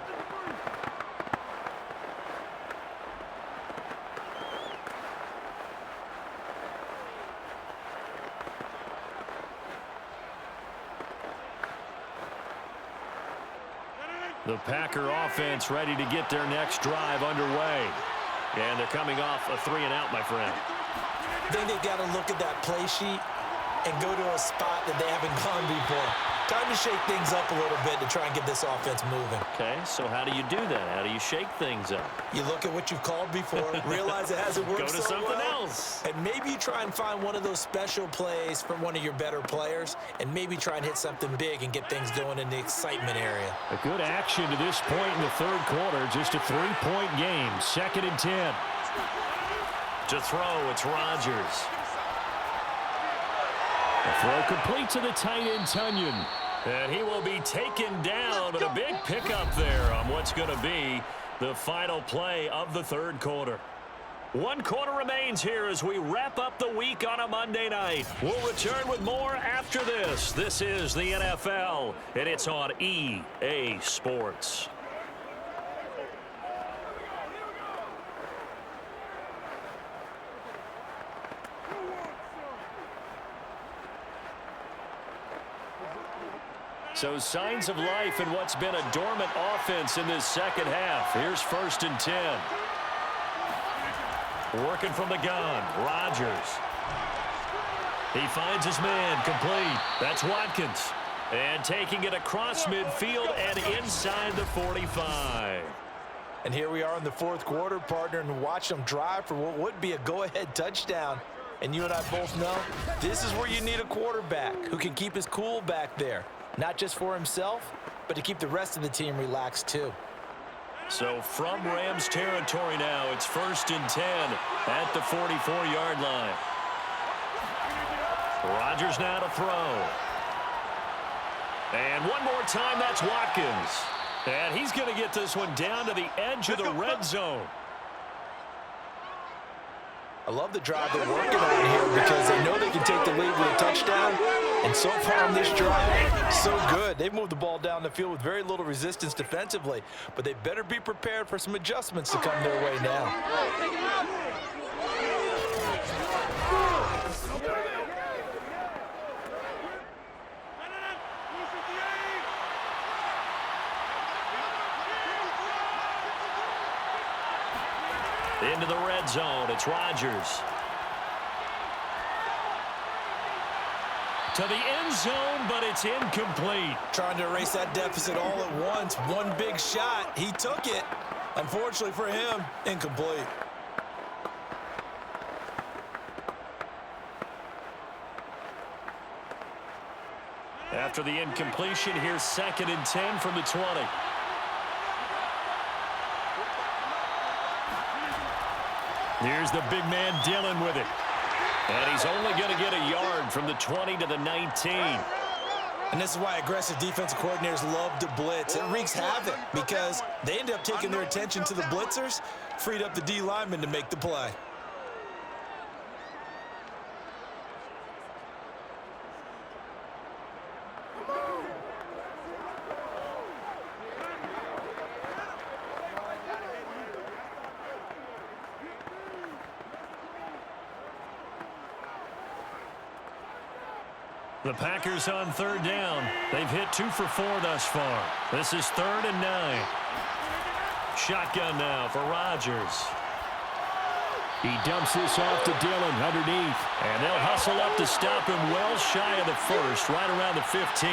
[SPEAKER 2] The Packer offense ready to get their next drive underway. And they're coming off a 3-and-out, my friend.
[SPEAKER 3] I think they've got to look at that play sheet and go to a spot that they haven't gone before. Time to shake things up a little bit to try and get this offense moving.
[SPEAKER 2] Okay, so how do you do that? How do you shake things up?
[SPEAKER 3] You look at what you've called before, realize it hasn't worked
[SPEAKER 2] Go to
[SPEAKER 3] so
[SPEAKER 2] something
[SPEAKER 3] well,
[SPEAKER 2] else.
[SPEAKER 3] and maybe you try and find one of those special plays from one of your better players, and maybe try and hit something big and get things going in the excitement area.
[SPEAKER 2] A good action to this point in the third quarter. Just a 3-point game. 2nd and 10. To throw, it's Rodgers. The throw complete to the tight end, Tunyon.
[SPEAKER 4] And he will be taken down, but a big pickup there on what's going to be the final play of the third quarter. 1 quarter remains here as we wrap up the week on a Monday night. We'll return with more after this. This is the NFL, and it's on EA Sports. So signs of life in what's been a dormant offense in this second half. Here's 1st and 10. Working from the gun, Rodgers. He finds his man, complete. That's Watkins. And taking it across midfield and inside the 45.
[SPEAKER 3] And here we are in the fourth quarter, partner, and watch them drive for what would be a go-ahead touchdown. And you and I both know this is where you need a quarterback who can keep his cool back there. Not just for himself, but to keep the rest of the team relaxed too.
[SPEAKER 4] So from Rams territory now, it's 1st and 10 at the 44-yard line. Rodgers now to throw. And one more time, that's Watkins. And he's going to get this one down to the edge of the red zone.
[SPEAKER 3] I love the drive they're working on here because they know they can take the lead with a touchdown. And so far on this drive, so good. They've moved the ball down the field with very little resistance defensively. But they better be prepared for some adjustments to come their way now.
[SPEAKER 4] Into the red zone, it's Rodgers. To the end zone, but it's incomplete.
[SPEAKER 3] Trying to erase that deficit all at once. One big shot. He took it. Unfortunately for him, incomplete.
[SPEAKER 4] After the incompletion, here's 2nd and 10 from the 20. Here's the big man Dillon with it. And he's only going to get a yard from the 20 to the 19.
[SPEAKER 3] And this is why aggressive defensive coordinators love to blitz. It wreaks havoc because they end up taking their attention to the blitzers, freed up the D lineman to make the play.
[SPEAKER 4] The Packers on 3rd down. They've hit 2 for 4 thus far. This is 3rd and 9. Shotgun now for Rodgers.
[SPEAKER 2] He dumps this off to Dillon underneath.
[SPEAKER 4] And they'll hustle up to stop him well shy of the first, right around the 15.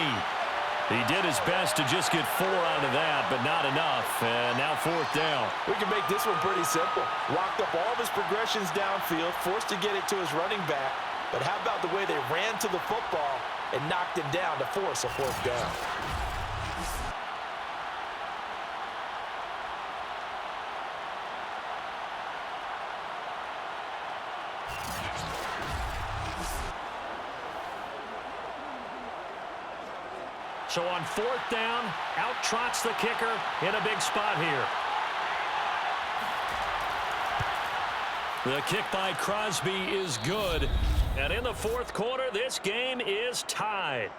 [SPEAKER 4] He did his best to just get 4 out of that, but not enough. And now 4th down.
[SPEAKER 3] We can make this one pretty simple. Locked up all of his progressions downfield, forced to get it to his running back. But how about the way they ran to the football and knocked him down to force a 4th down?
[SPEAKER 4] So on 4th down, out trots the kicker in a big spot here. The kick by Crosby is good. And in the 4th quarter, this game is tied.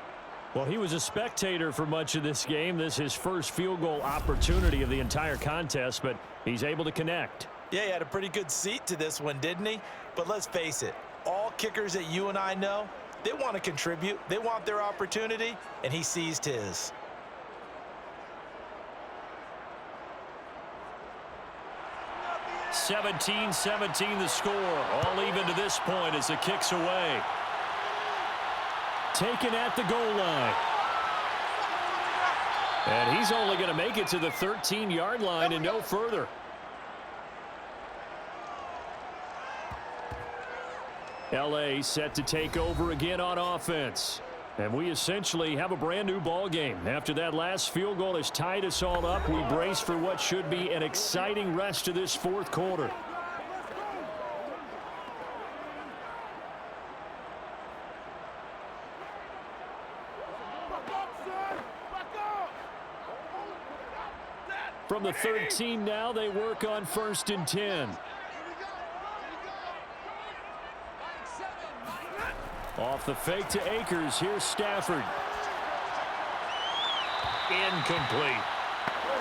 [SPEAKER 2] Well, he was a spectator for much of this game. This is his first field goal opportunity of the entire contest, but he's able to connect.
[SPEAKER 3] Yeah, he had a pretty good seat to this one, didn't he? But let's face it, all kickers that you and I know, they want to contribute. They want their opportunity, and he seized his.
[SPEAKER 4] (17-17) the score. All even to this point as the kick's away.
[SPEAKER 2] Taken at the goal line. And he's only going to make it to the 13-yard line and no further. LA set to take over again on offense. And we essentially have a brand new ball game. After that last field goal has tied us all up, we brace for what should be an exciting rest of this 4th quarter. From the 13 now, they work on 1st and 10. Off the fake to Akers. Here's Stafford. Incomplete.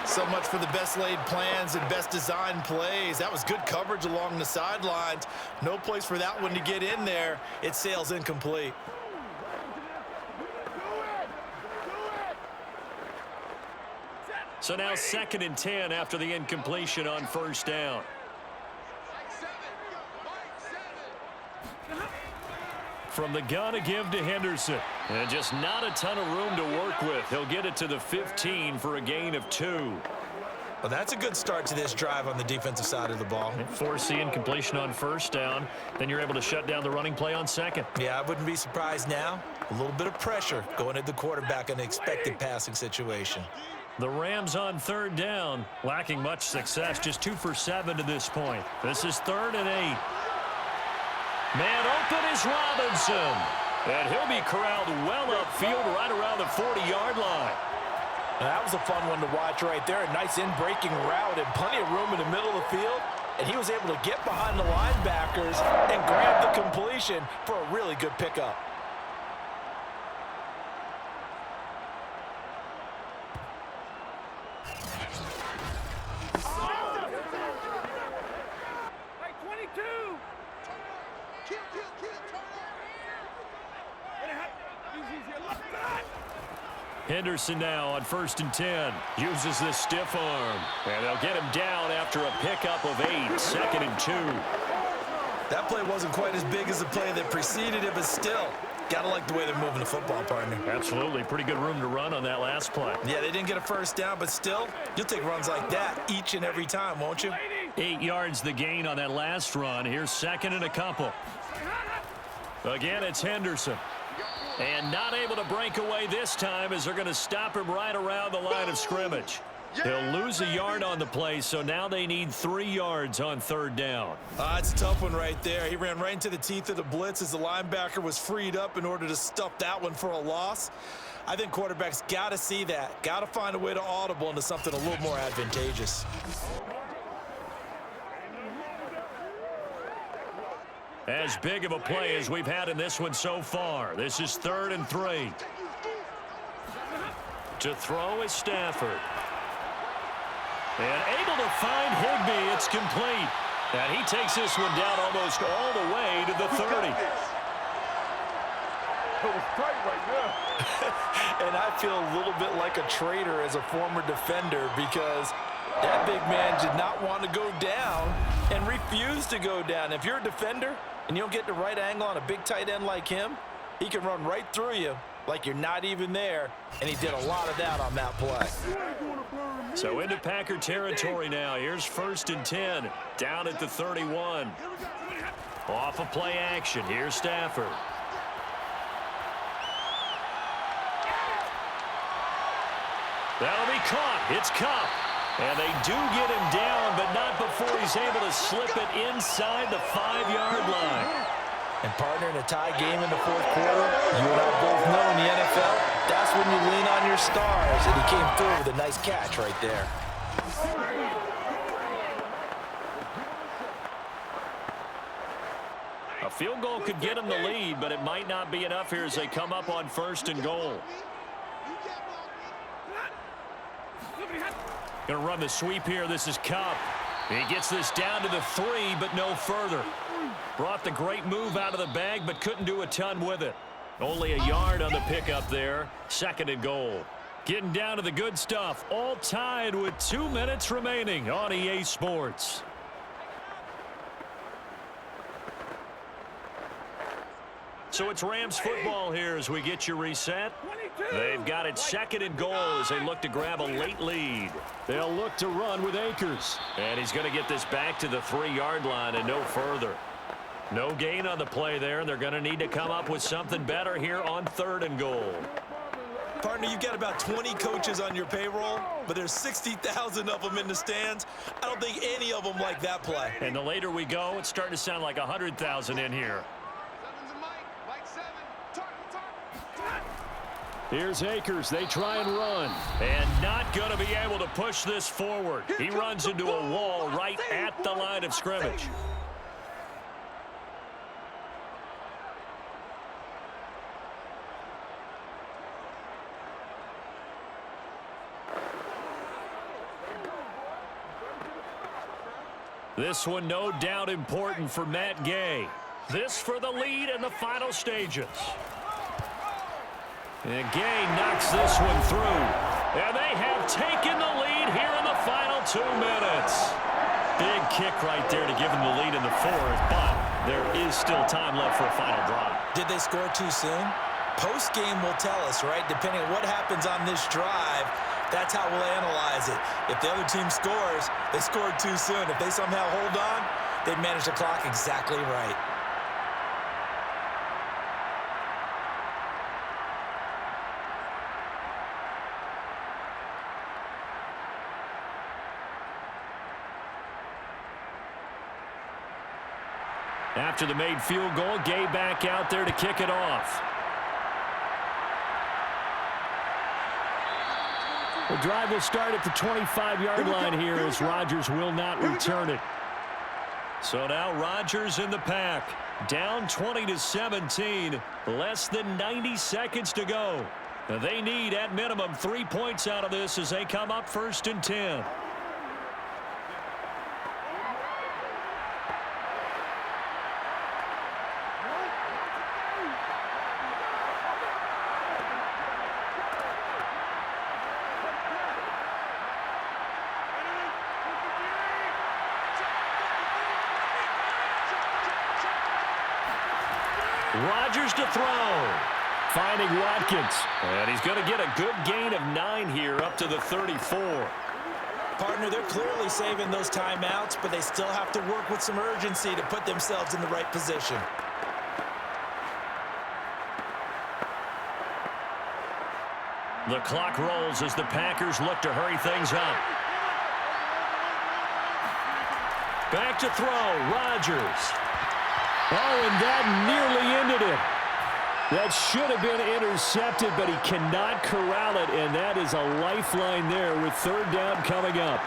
[SPEAKER 3] So much for the best laid plans and best designed plays. That was good coverage along the sidelines. No place for that one to get in there. It sails incomplete.
[SPEAKER 2] So now 2nd and 10 after the incompletion on 1st down. From the gun, a give to Henderson. And just not a ton of room to work with. He'll get it to the 15 for a gain of 2.
[SPEAKER 3] Well, that's a good start to this drive on the defensive side of the ball.
[SPEAKER 2] Force the incompletion on 1st down. Then you're able to shut down the running play on 2nd.
[SPEAKER 3] Yeah, I wouldn't be surprised now. A little bit of pressure going at the quarterback in an expected passing situation.
[SPEAKER 2] The Rams on 3rd down, lacking much success, just 2 for 7 to this point. This is 3rd and 8. Man open is Robinson. And he'll be corralled well upfield right around the 40-yard line.
[SPEAKER 3] That was a fun one to watch right there. A nice in-breaking route and plenty of room in the middle of the field. And he was able to get behind the linebackers and grab the completion for a really good pickup.
[SPEAKER 2] Henderson now on 1st and 10. Uses the stiff arm. And they'll get him down after a pickup of 8. 2nd and 2.
[SPEAKER 3] That play wasn't quite as big as the play that preceded it, but still, gotta like the way they're moving the football, partner.
[SPEAKER 2] Absolutely. Pretty good room to run on that last play.
[SPEAKER 3] Yeah, they didn't get a 1st down, but still, you'll take runs like that each and every time, won't you?
[SPEAKER 2] 8 yards the gain on that last run. Here's 2nd and a couple. Again, it's Henderson. And not able to break away this time as they're going to stop him right around the line of scrimmage. He'll lose a yard on the play, so now they need 3 yards on 3rd down.
[SPEAKER 3] It's a tough one right there. He ran right into the teeth of the blitz as the linebacker was freed up in order to stuff that one for a loss. I think quarterbacks got to see that. Got to find a way to audible into something a little more advantageous.
[SPEAKER 2] As big of a play as we've had in this one so far. This is 3rd and 3. To throw is Stafford. And able to find Higbee. It's complete. And he takes this one down almost all the way to the 30.
[SPEAKER 3] And I feel a little bit like a traitor as a former defender because that big man did not want to go down and refused to go down. If you're a defender and you don't get the right angle on a big tight end like him, he can run right through you like you're not even there, and he did a lot of that on that play.
[SPEAKER 2] So into Packer territory now. Here's 1st and 10, down at the 31. Off of play action. Here's Stafford. That'll be caught. It's Cup. And they do get him down, but not before he's able to slip it inside the 5-yard line.
[SPEAKER 3] And partner, in a tie game in the 4th quarter, you and I both know in the NFL, that's when you lean on your stars. And he came through with a nice catch right there.
[SPEAKER 2] A field goal could get him the lead, but it might not be enough here as they come up on 1st and goal. Going to run the sweep here. This is Cup. He gets this down to the 3, but no further. Brought the great move out of the bag, but couldn't do a ton with it. Only a yard on the pickup there. 2nd and goal. Getting down to the good stuff. All tied with 2 minutes remaining on EA Sports. So it's Rams football here as we get you reset. They've got it 2nd and goal as they look to grab a late lead. They'll look to run with Akers. And he's going to get this back to the 3-yard line and no further. No gain on the play there, and they're going to need to come up with something better here on 3rd and goal.
[SPEAKER 3] Partner, you've got about 20 coaches on your payroll, but there's 60,000 of them in the stands. I don't think any of them like that play.
[SPEAKER 2] And the later we go, it's starting to sound like 100,000 in here. Here's Akers. They try and run.
[SPEAKER 4] And not going to be able to push this forward. He runs into a wall right at the line of scrimmage. This one no doubt important for Matt Gay. This for the lead in the final stages. And Gay knocks this one through. And they have taken the lead here in the final 2 minutes. Big kick right there to give them the lead in the fourth, but there is still time left for a final drive.
[SPEAKER 3] Did they score too soon? Post-game will tell us, right? Depending on what happens on this drive, that's how we'll analyze it. If the other team scores, they scored too soon. If they somehow hold on, they manage the clock exactly right.
[SPEAKER 4] After the made field goal, Gay back out there to kick it off.
[SPEAKER 2] The drive will start at the 25-yard line here as Rodgers will not return it.
[SPEAKER 4] So now Rodgers in the pack. Down 20-17. Less than 90 seconds to go. They need, at minimum, 3 points out of this as they come up 1st and 10.
[SPEAKER 2] Rodgers to throw. Finding Watkins.
[SPEAKER 4] And he's going to get a good gain of 9 here up to the 34.
[SPEAKER 3] Partner, they're clearly saving those timeouts, but they still have to work with some urgency to put themselves in the right position.
[SPEAKER 4] The clock rolls as the Packers look to hurry things up.
[SPEAKER 2] Back to throw. Rodgers. Oh, and that nearly ended it. That should have been intercepted, but he cannot corral it, and that is a lifeline there with 3rd down coming up.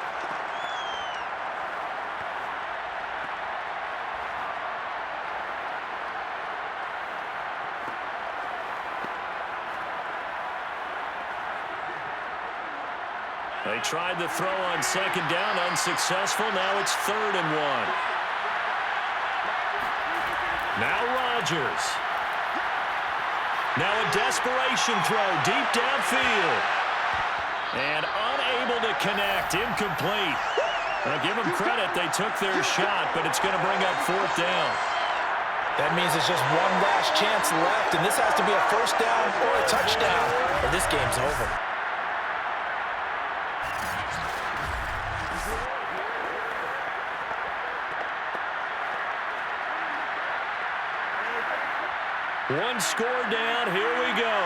[SPEAKER 4] They tried the throw on 2nd down, unsuccessful. Now it's 3rd and 1. Now Rodgers. Now a desperation throw deep downfield. And unable to connect. Incomplete. Now give them credit. They took their shot, but it's going to bring up 4th down.
[SPEAKER 3] That means it's just one last chance left, and this has to be a 1st down or a touchdown, or this game's over.
[SPEAKER 4] One score down. Here we go.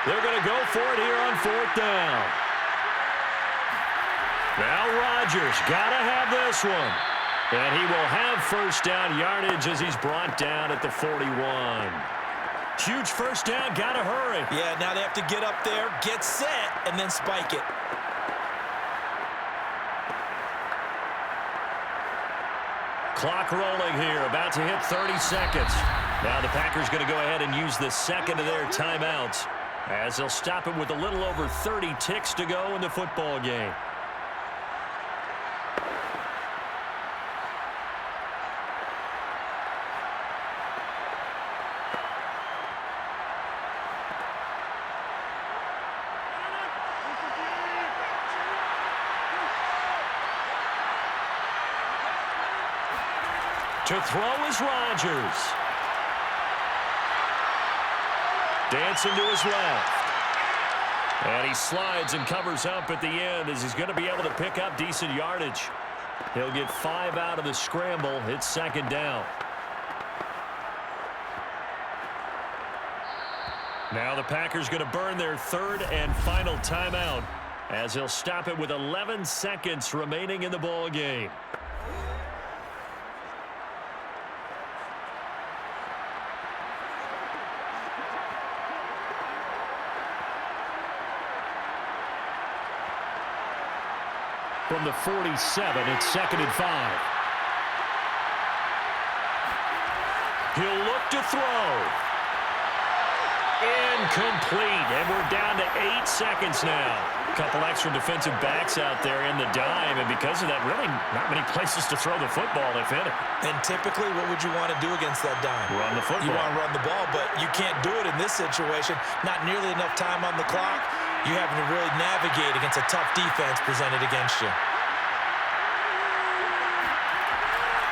[SPEAKER 4] They're going to go for it here on 4th down. Now Rodgers got to have this one. And he will have 1st down yardage as he's brought down at the 41. Huge 1st down. Got to hurry.
[SPEAKER 3] Yeah, now they have to get up there, get set, and then spike it.
[SPEAKER 4] Clock rolling here. About to hit 30 seconds. Now the Packers going to go ahead and use the 2nd of their timeouts as they'll stop it with a little over 30 ticks to go in the football game. To throw is Rodgers. Dancing to his left. And he slides and covers up at the end as he's going to be able to pick up decent yardage. He'll get 5 out of the scramble. It's 2nd down. Now the Packers going to burn their 3rd and final timeout as he'll stop it with 11 seconds remaining in the ball game.
[SPEAKER 2] from the 47. It's 2nd and 5. He'll look to throw. Incomplete, and we're down to 8 seconds now. A couple extra defensive backs out there in the dime, and because of that, really not many places to throw the football, if any.
[SPEAKER 3] And typically, what would you want to do against that dime?
[SPEAKER 2] Run the football.
[SPEAKER 3] You want to run the ball, but you can't do it in this situation. Not nearly enough time on the clock. You're having to really navigate against a tough defense presented against you.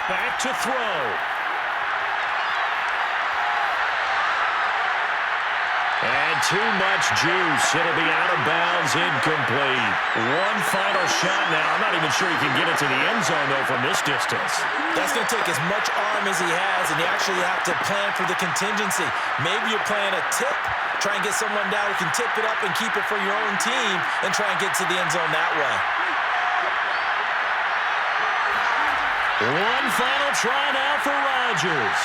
[SPEAKER 2] Back to throw. And too much juice. It'll be out of bounds, incomplete. One final shot now. I'm not even sure he can get it to the end zone, though, from this distance.
[SPEAKER 3] That's going to take as much arm as he has, and you actually have to plan for the contingency. Maybe you're playing a tip. Try and get someone down who can tip it up and keep it for your own team and try and get to the end zone that way.
[SPEAKER 2] One final try now for Rodgers.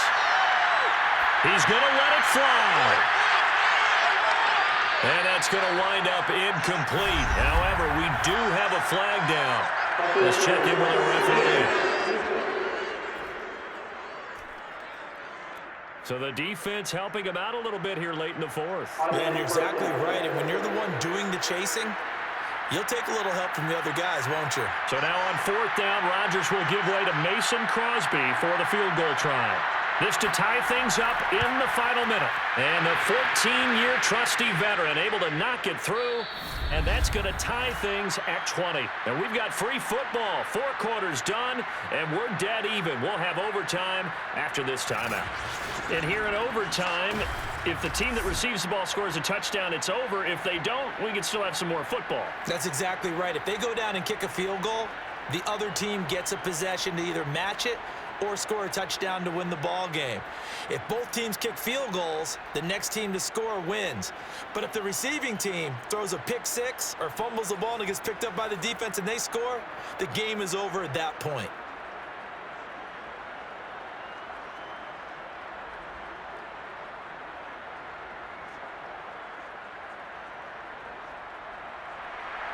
[SPEAKER 2] He's going to let it fly. And that's going to wind up incomplete. However, we do have a flag down. Let's check in with our referee. So the defense helping him out a little bit here late in the fourth.
[SPEAKER 3] Man, you're exactly right. And when you're the one doing the chasing, you'll take a little help from the other guys, won't you?
[SPEAKER 2] So now on 4th down, Rodgers will give way to Mason Crosby for the field goal try. This to tie things up in the final minute. And the 14-year trusty veteran able to knock it through. And that's going to tie things at 20. And we've got free football. 4 quarters done, and we're dead even. We'll have overtime after this timeout. And here in overtime, if the team that receives the ball scores a touchdown, it's over. If they don't, we can still have some more football.
[SPEAKER 3] That's exactly right. If they go down and kick a field goal, the other team gets a possession to either match it or score a touchdown to win the ball game. If both teams kick field goals, the next team to score wins. But if the receiving team throws a pick six or fumbles the ball and it gets picked up by the defense and they score, the game is over at that point.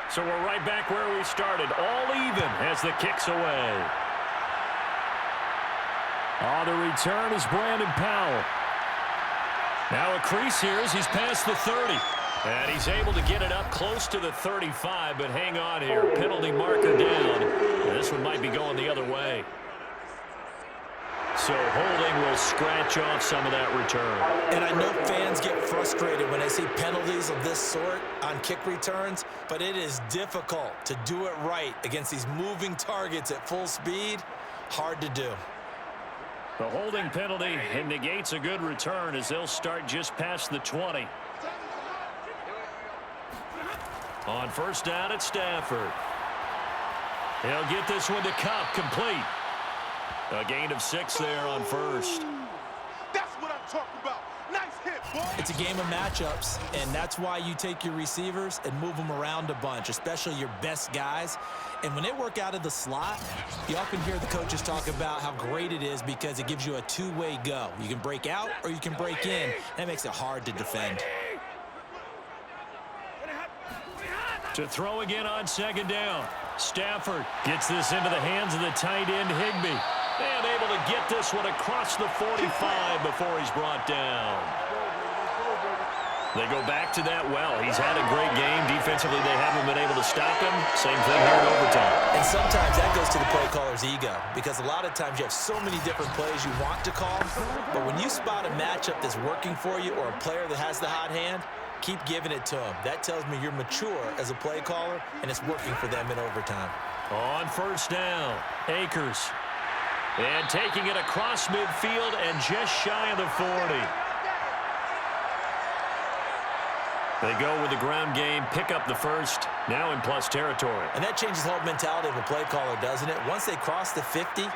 [SPEAKER 2] So we're right back where we started, all even as the kick's away. On the return is Brandon Powell. Now a crease here as he's past the 30. And he's able to get it up close to the 35, but hang on here. Penalty marker down. This one might be going the other way. So holding will scratch off some of that return.
[SPEAKER 3] And I know fans get frustrated when they see penalties of this sort on kick returns, but it is difficult to do it right against these moving targets at full speed. Hard to do.
[SPEAKER 2] The holding penalty negates a good return as they'll start just past the 20. On 1st down at Stafford. He'll get this one to Cup, complete. A gain of 6 there on 1st.
[SPEAKER 7] That's what I'm talking about. Nice hit, boy.
[SPEAKER 3] It's a game of matchups, and that's why you take your receivers and move them around a bunch, especially your best guys. And when they work out of the slot, you often hear the coaches talk about how great it is because it gives you a two-way go. You can break out or you can break in. That makes it hard to defend.
[SPEAKER 2] To throw again on 2nd down. Stafford gets this into the hands of the tight end, Higbee. And able to get this one across the 45 before he's brought down. They go back to that well. He's had a great game. Defensively, they haven't been able to stop him. Same thing here in overtime.
[SPEAKER 3] And sometimes that goes to the play caller's ego because a lot of times you have so many different plays you want to call. But when you spot a matchup that's working for you or a player that has the hot hand, keep giving it to him. That tells me you're mature as a play caller, and it's working for them in overtime.
[SPEAKER 2] On 1st down, Akers. And taking it across midfield and just shy of the 40. They go with the ground game, pick up the 1st, now in plus territory.
[SPEAKER 3] And that changes the whole mentality of a play caller, doesn't it? Once they cross the 50,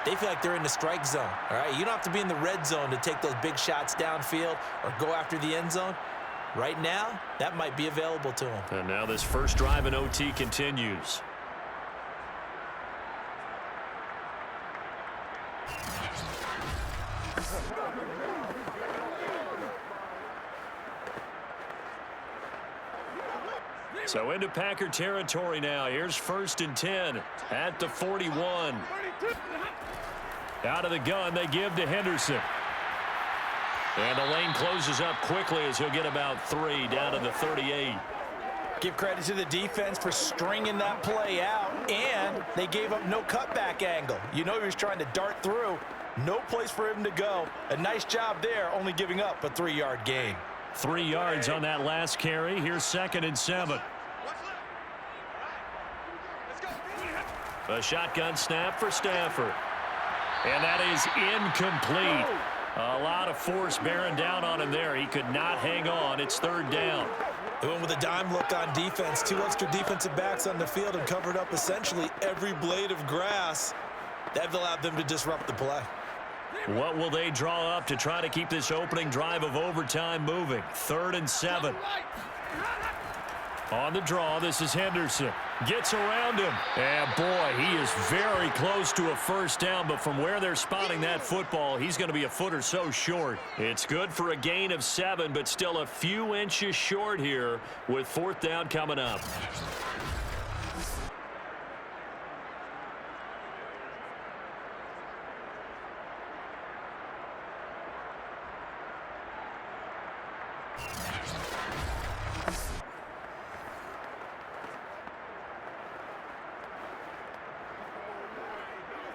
[SPEAKER 3] they feel like they're in the strike zone, all right? You don't have to be in the red zone to take those big shots downfield or go after the end zone. Right now, that might be available to them.
[SPEAKER 2] And now this first drive in OT continues. So into Packer territory now. Here's 1st and 10 at the 41. Out of the gun, they give to Henderson. And the lane closes up quickly as he'll get about 3 down to the 38.
[SPEAKER 3] Give credit to the defense for stringing that play out, and they gave up no cutback angle. You know he was trying to dart through. No place for him to go. A nice job there, only giving up a 3-yard gain.
[SPEAKER 2] 3 yards on that last carry. Here's 2nd and 7. A shotgun snap for Stafford. And that is incomplete. A lot of force bearing down on him there. He could not hang on. It's 3rd down.
[SPEAKER 3] They went with a dime look on defense. 2 extra defensive backs on the field and covered up essentially every blade of grass. That allowed them to disrupt the play.
[SPEAKER 2] What will they draw up to try to keep this opening drive of overtime moving? 3rd and 7. On the draw, this is Henderson. Gets around him. And boy, he is very close to a 1st down, but from where they're spotting that football, he's going to be a foot or so short. It's good for a gain of 7, but still a few inches short here with 4th down coming up.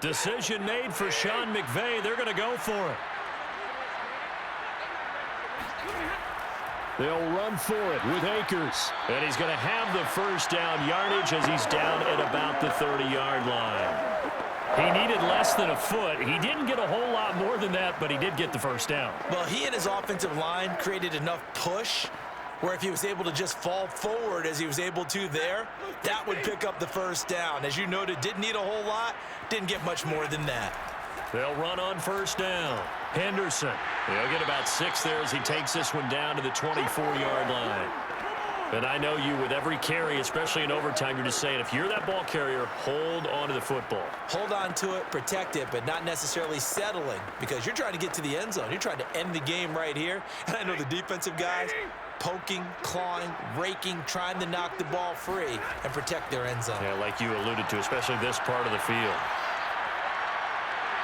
[SPEAKER 2] Decision made for Sean McVay. They're going to go for it. They'll run for it with Akers. And he's going to have the 1st down yardage as he's down at about the 30-yard line. He needed less than a foot. He didn't get a whole lot more than that, but he did get the 1st down.
[SPEAKER 3] Well, he and his offensive line created enough push where if he was able to just fall forward as he was able to there, that would pick up the 1st down. As you noted, didn't need a whole lot, didn't get much more than that.
[SPEAKER 2] They'll run on 1st down. Henderson. He'll get about 6 there as he takes this one down to the 24-yard line. And I know you, with every carry, especially in overtime, you're just saying, if you're that ball carrier, hold on to the football.
[SPEAKER 3] Hold on to it, protect it, but not necessarily settling, because you're trying to get to the end zone. You're trying to end the game right here. And I know the defensive guys poking, clawing, raking, trying to knock the ball free and protect their end zone.
[SPEAKER 2] Yeah, like you alluded to, especially this part of the field.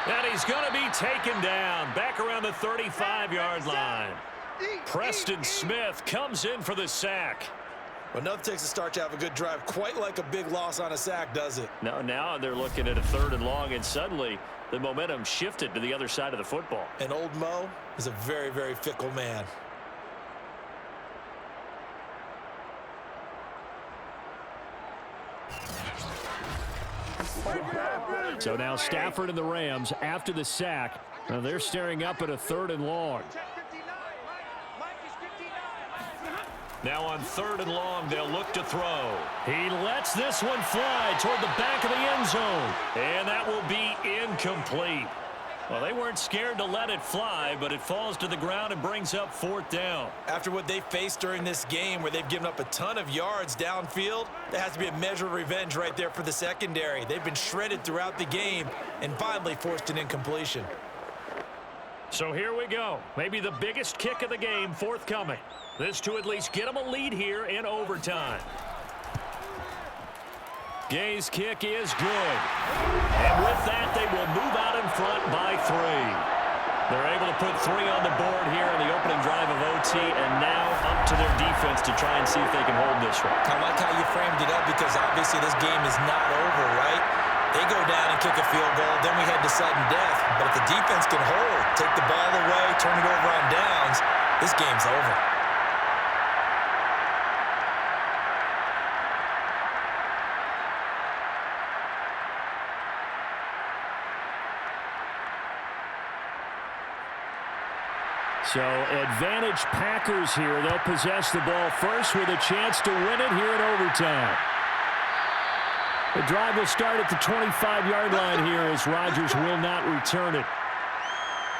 [SPEAKER 2] And he's going to be taken down back around the 35-yard line. Preston Smith comes in for the sack.
[SPEAKER 3] Well, nothing takes a start to have a good drive quite like a big loss on a sack, does it?
[SPEAKER 2] No, now they're looking at a 3rd and long, and suddenly the momentum shifted to the other side of the football.
[SPEAKER 3] And old Mo is a very, very fickle man.
[SPEAKER 2] So now Stafford and the Rams, after the sack, they're staring up at a 3rd and long. Now on 3rd and long, they'll look to throw. He lets this one fly toward the back of the end zone. And that will be incomplete. Well, they weren't scared to let it fly, but it falls to the ground and brings up 4th down.
[SPEAKER 3] After what they faced during this game where they've given up a ton of yards downfield, there has to be a measure of revenge right there for the secondary. They've been shredded throughout the game and finally forced an incompletion.
[SPEAKER 2] So here we go. Maybe the biggest kick of the game forthcoming. This to at least get them a lead here in overtime. Gay's kick is good. And with that, they will move out in front by 3. They're able to put 3 on the board here in the opening drive of OT, and now up to their defense to try and see if they can hold this one.
[SPEAKER 3] I like how you framed it up because obviously this game is not over, right? They go down and kick a field goal, then we head to sudden death. But if the defense can hold, take the ball away, turn it over on downs, this game's over.
[SPEAKER 2] So advantage Packers here. They'll possess the ball first with a chance to win it here in overtime. The drive will start at the 25-yard line here as Rodgers will not return it.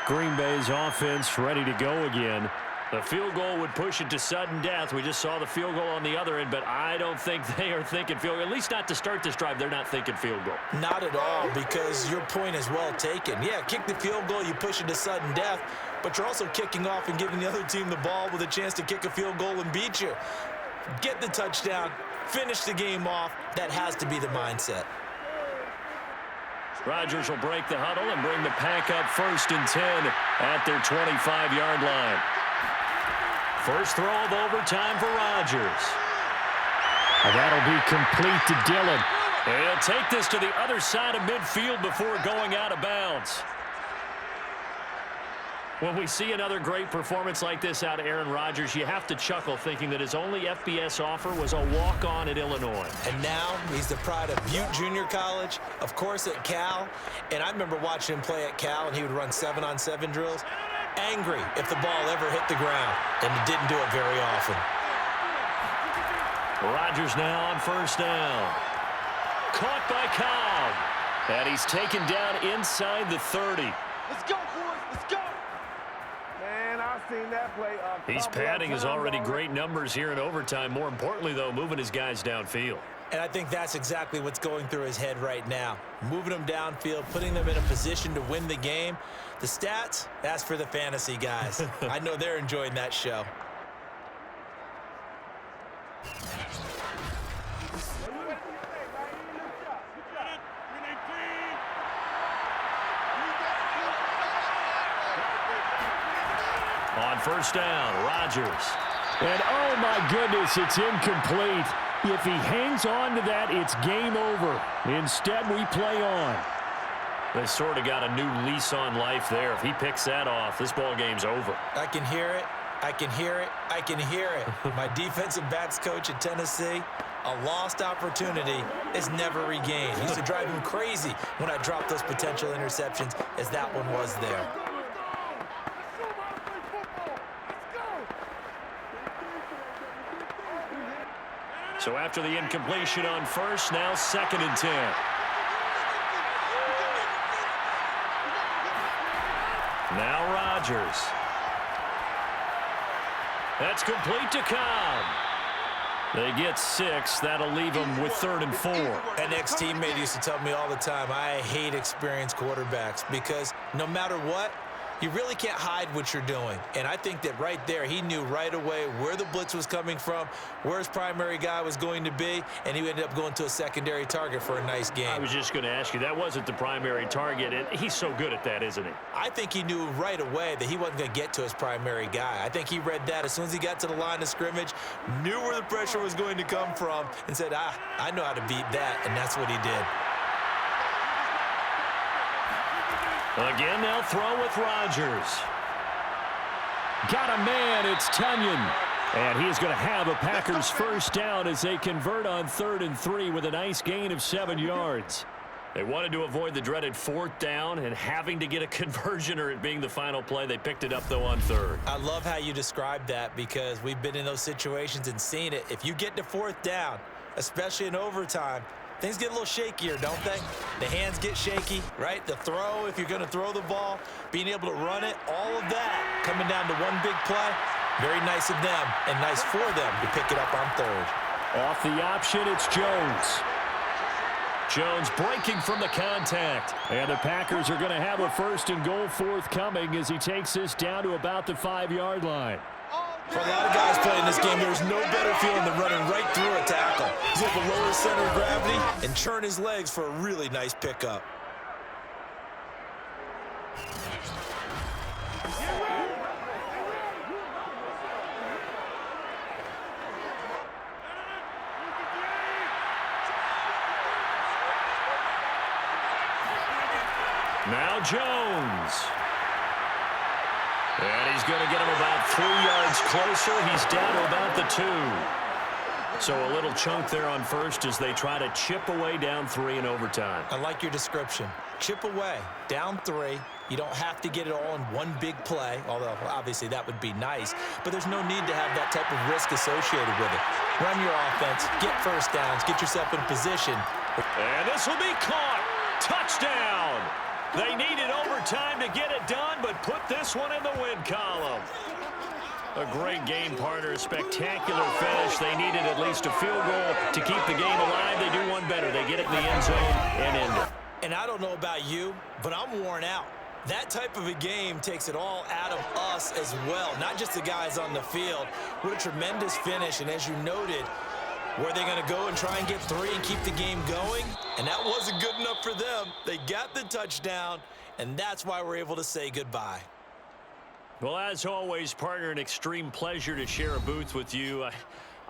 [SPEAKER 2] Green Bay's offense ready to go again. The field goal would push it to sudden death. We just saw the field goal on the other end, but I don't think they are thinking field goal. At least not to start this drive. They're not thinking field goal.
[SPEAKER 3] Not at all, because your point is well taken. Yeah, kick the field goal, you push it to sudden death, but you're also kicking off and giving the other team the ball with a chance to kick a field goal and beat you. Get the touchdown, finish the game off. That has to be the mindset.
[SPEAKER 2] Rodgers will break the huddle and bring the pack up 1st and 10 at their 25-yard line. First throw of overtime for Rodgers.
[SPEAKER 4] And that'll be complete to Dillon.
[SPEAKER 2] He'll take this to the other side of midfield before going out of bounds. When we see another great performance like this out of Aaron Rodgers, you have to chuckle thinking that his only FBS offer was a walk-on at Illinois.
[SPEAKER 3] And now he's the pride of Butte Junior College, of course at Cal. And I remember watching him play at Cal, and he would run 7-on-7 drills. Angry if the ball ever hit the ground, and he didn't do it very often.
[SPEAKER 2] Rodgers now on 1st down. Caught by Cobb. And he's taken down inside the 30.
[SPEAKER 7] Let's go, boys. Let's go. Man, I've seen that play.
[SPEAKER 2] He's padding his already great numbers here in overtime. More importantly, though, moving his guys downfield.
[SPEAKER 3] And I think that's exactly what's going through his head right now. Moving them downfield, putting them in a position to win the game. The stats, that's for the fantasy guys. I know they're enjoying that show.
[SPEAKER 2] On 1st down, Rodgers.
[SPEAKER 4] And oh my goodness, it's incomplete. If he hangs on to that, it's game over. Instead, we play on.
[SPEAKER 2] They sort of got a new lease on life there. If he picks that off, this ball game's over.
[SPEAKER 3] I can hear it. I can hear it. I can hear it. My defensive backs coach at Tennessee, a lost opportunity is never regained. He used to drive him crazy when I dropped those potential interceptions, as that one was there.
[SPEAKER 2] So after the incompletion on 1st, now 2nd and 10. Now Rodgers. That's complete to Cobb. They get 6. That'll leave them with 3rd and 4.
[SPEAKER 3] An ex-teammate used to tell me all the time, I hate experienced quarterbacks because no matter what, you really can't hide what you're doing. And I think that right there, he knew right away where the blitz was coming from, where his primary guy was going to be, and he ended up going to a secondary target for a nice game.
[SPEAKER 2] I was just going to ask you, that wasn't the primary target, and he's so good at that, isn't he?
[SPEAKER 3] I think he knew right away that he wasn't going to get to his primary guy. I think he read that as soon as he got to the line of scrimmage, knew where the pressure was going to come from, and said, I know how to beat that, and that's what he did.
[SPEAKER 2] Again, they'll throw with Rodgers.
[SPEAKER 4] Got a man, it's Tunyon. And he's going to have a Packers 1st down as they convert on 3rd and 3 with a nice gain of 7 yards.
[SPEAKER 2] They wanted to avoid the dreaded 4th down and having to get a conversion or it being the final play. They picked it up, though, on 3rd.
[SPEAKER 3] I love how you described that because we've been in those situations and seen it. If you get to 4th down, especially in overtime, things get a little shakier, don't they? The hands get shaky, right? The throw, if you're going to throw the ball, being able to run it, all of that coming down to one big play. Very nice of them and nice for them to pick it up on 3rd.
[SPEAKER 4] Off the option, it's Jones.
[SPEAKER 2] Jones breaking from the contact.
[SPEAKER 4] And the Packers are going to have a 1st and goal forthcoming as he takes this down to about the 5-yard line.
[SPEAKER 3] For a lot of guys playing this game, there's no better feeling than running right through a tackle. He's able to lower his center of gravity and churn his legs for a really nice pickup.
[SPEAKER 2] Now Jones. And he's going to get him about 3 yards closer. He's down to about the 2. So a little chunk there on 1st as they try to chip away down 3 in overtime.
[SPEAKER 3] I like your description. Chip away, down 3. You don't have to get it all in one big play, although obviously that would be nice. But there's no need to have that type of risk associated with it. Run your offense, get 1st downs, get yourself in position.
[SPEAKER 2] And this will be caught. Touchdown. They needed overtime to get it done, but put this one in the win column. A great game partner, a spectacular finish. They needed at least a field goal to keep the game alive. They do one better. They get it in the end zone and end it.
[SPEAKER 3] And I don't know about you, but I'm worn out. That type of a game takes it all out of us as well, not just the guys on the field. What a tremendous finish, and as you noted, Were they going to go and try and get 3 and keep the game going? And that wasn't good enough for them. They got the touchdown, and that's why we're able to say goodbye.
[SPEAKER 2] Well, as always, partner, an extreme pleasure to share a booth with you.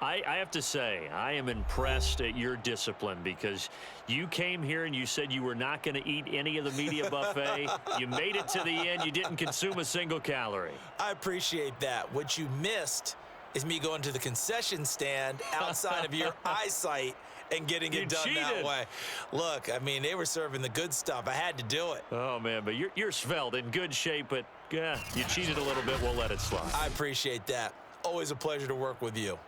[SPEAKER 2] I have to say, I am impressed at your discipline because you came here and you said you were not going to eat any of the media buffet. You made it to the end. You didn't consume a single calorie.
[SPEAKER 3] I appreciate that. What you missed is me going to the concession stand outside of your eyesight and getting it done that way. Look, I mean, they were serving the good stuff. I had to do it.
[SPEAKER 2] Oh, man, but you're svelte, in good shape, but you cheated a little bit. We'll let it slide.
[SPEAKER 3] I appreciate that. Always a pleasure to work with you.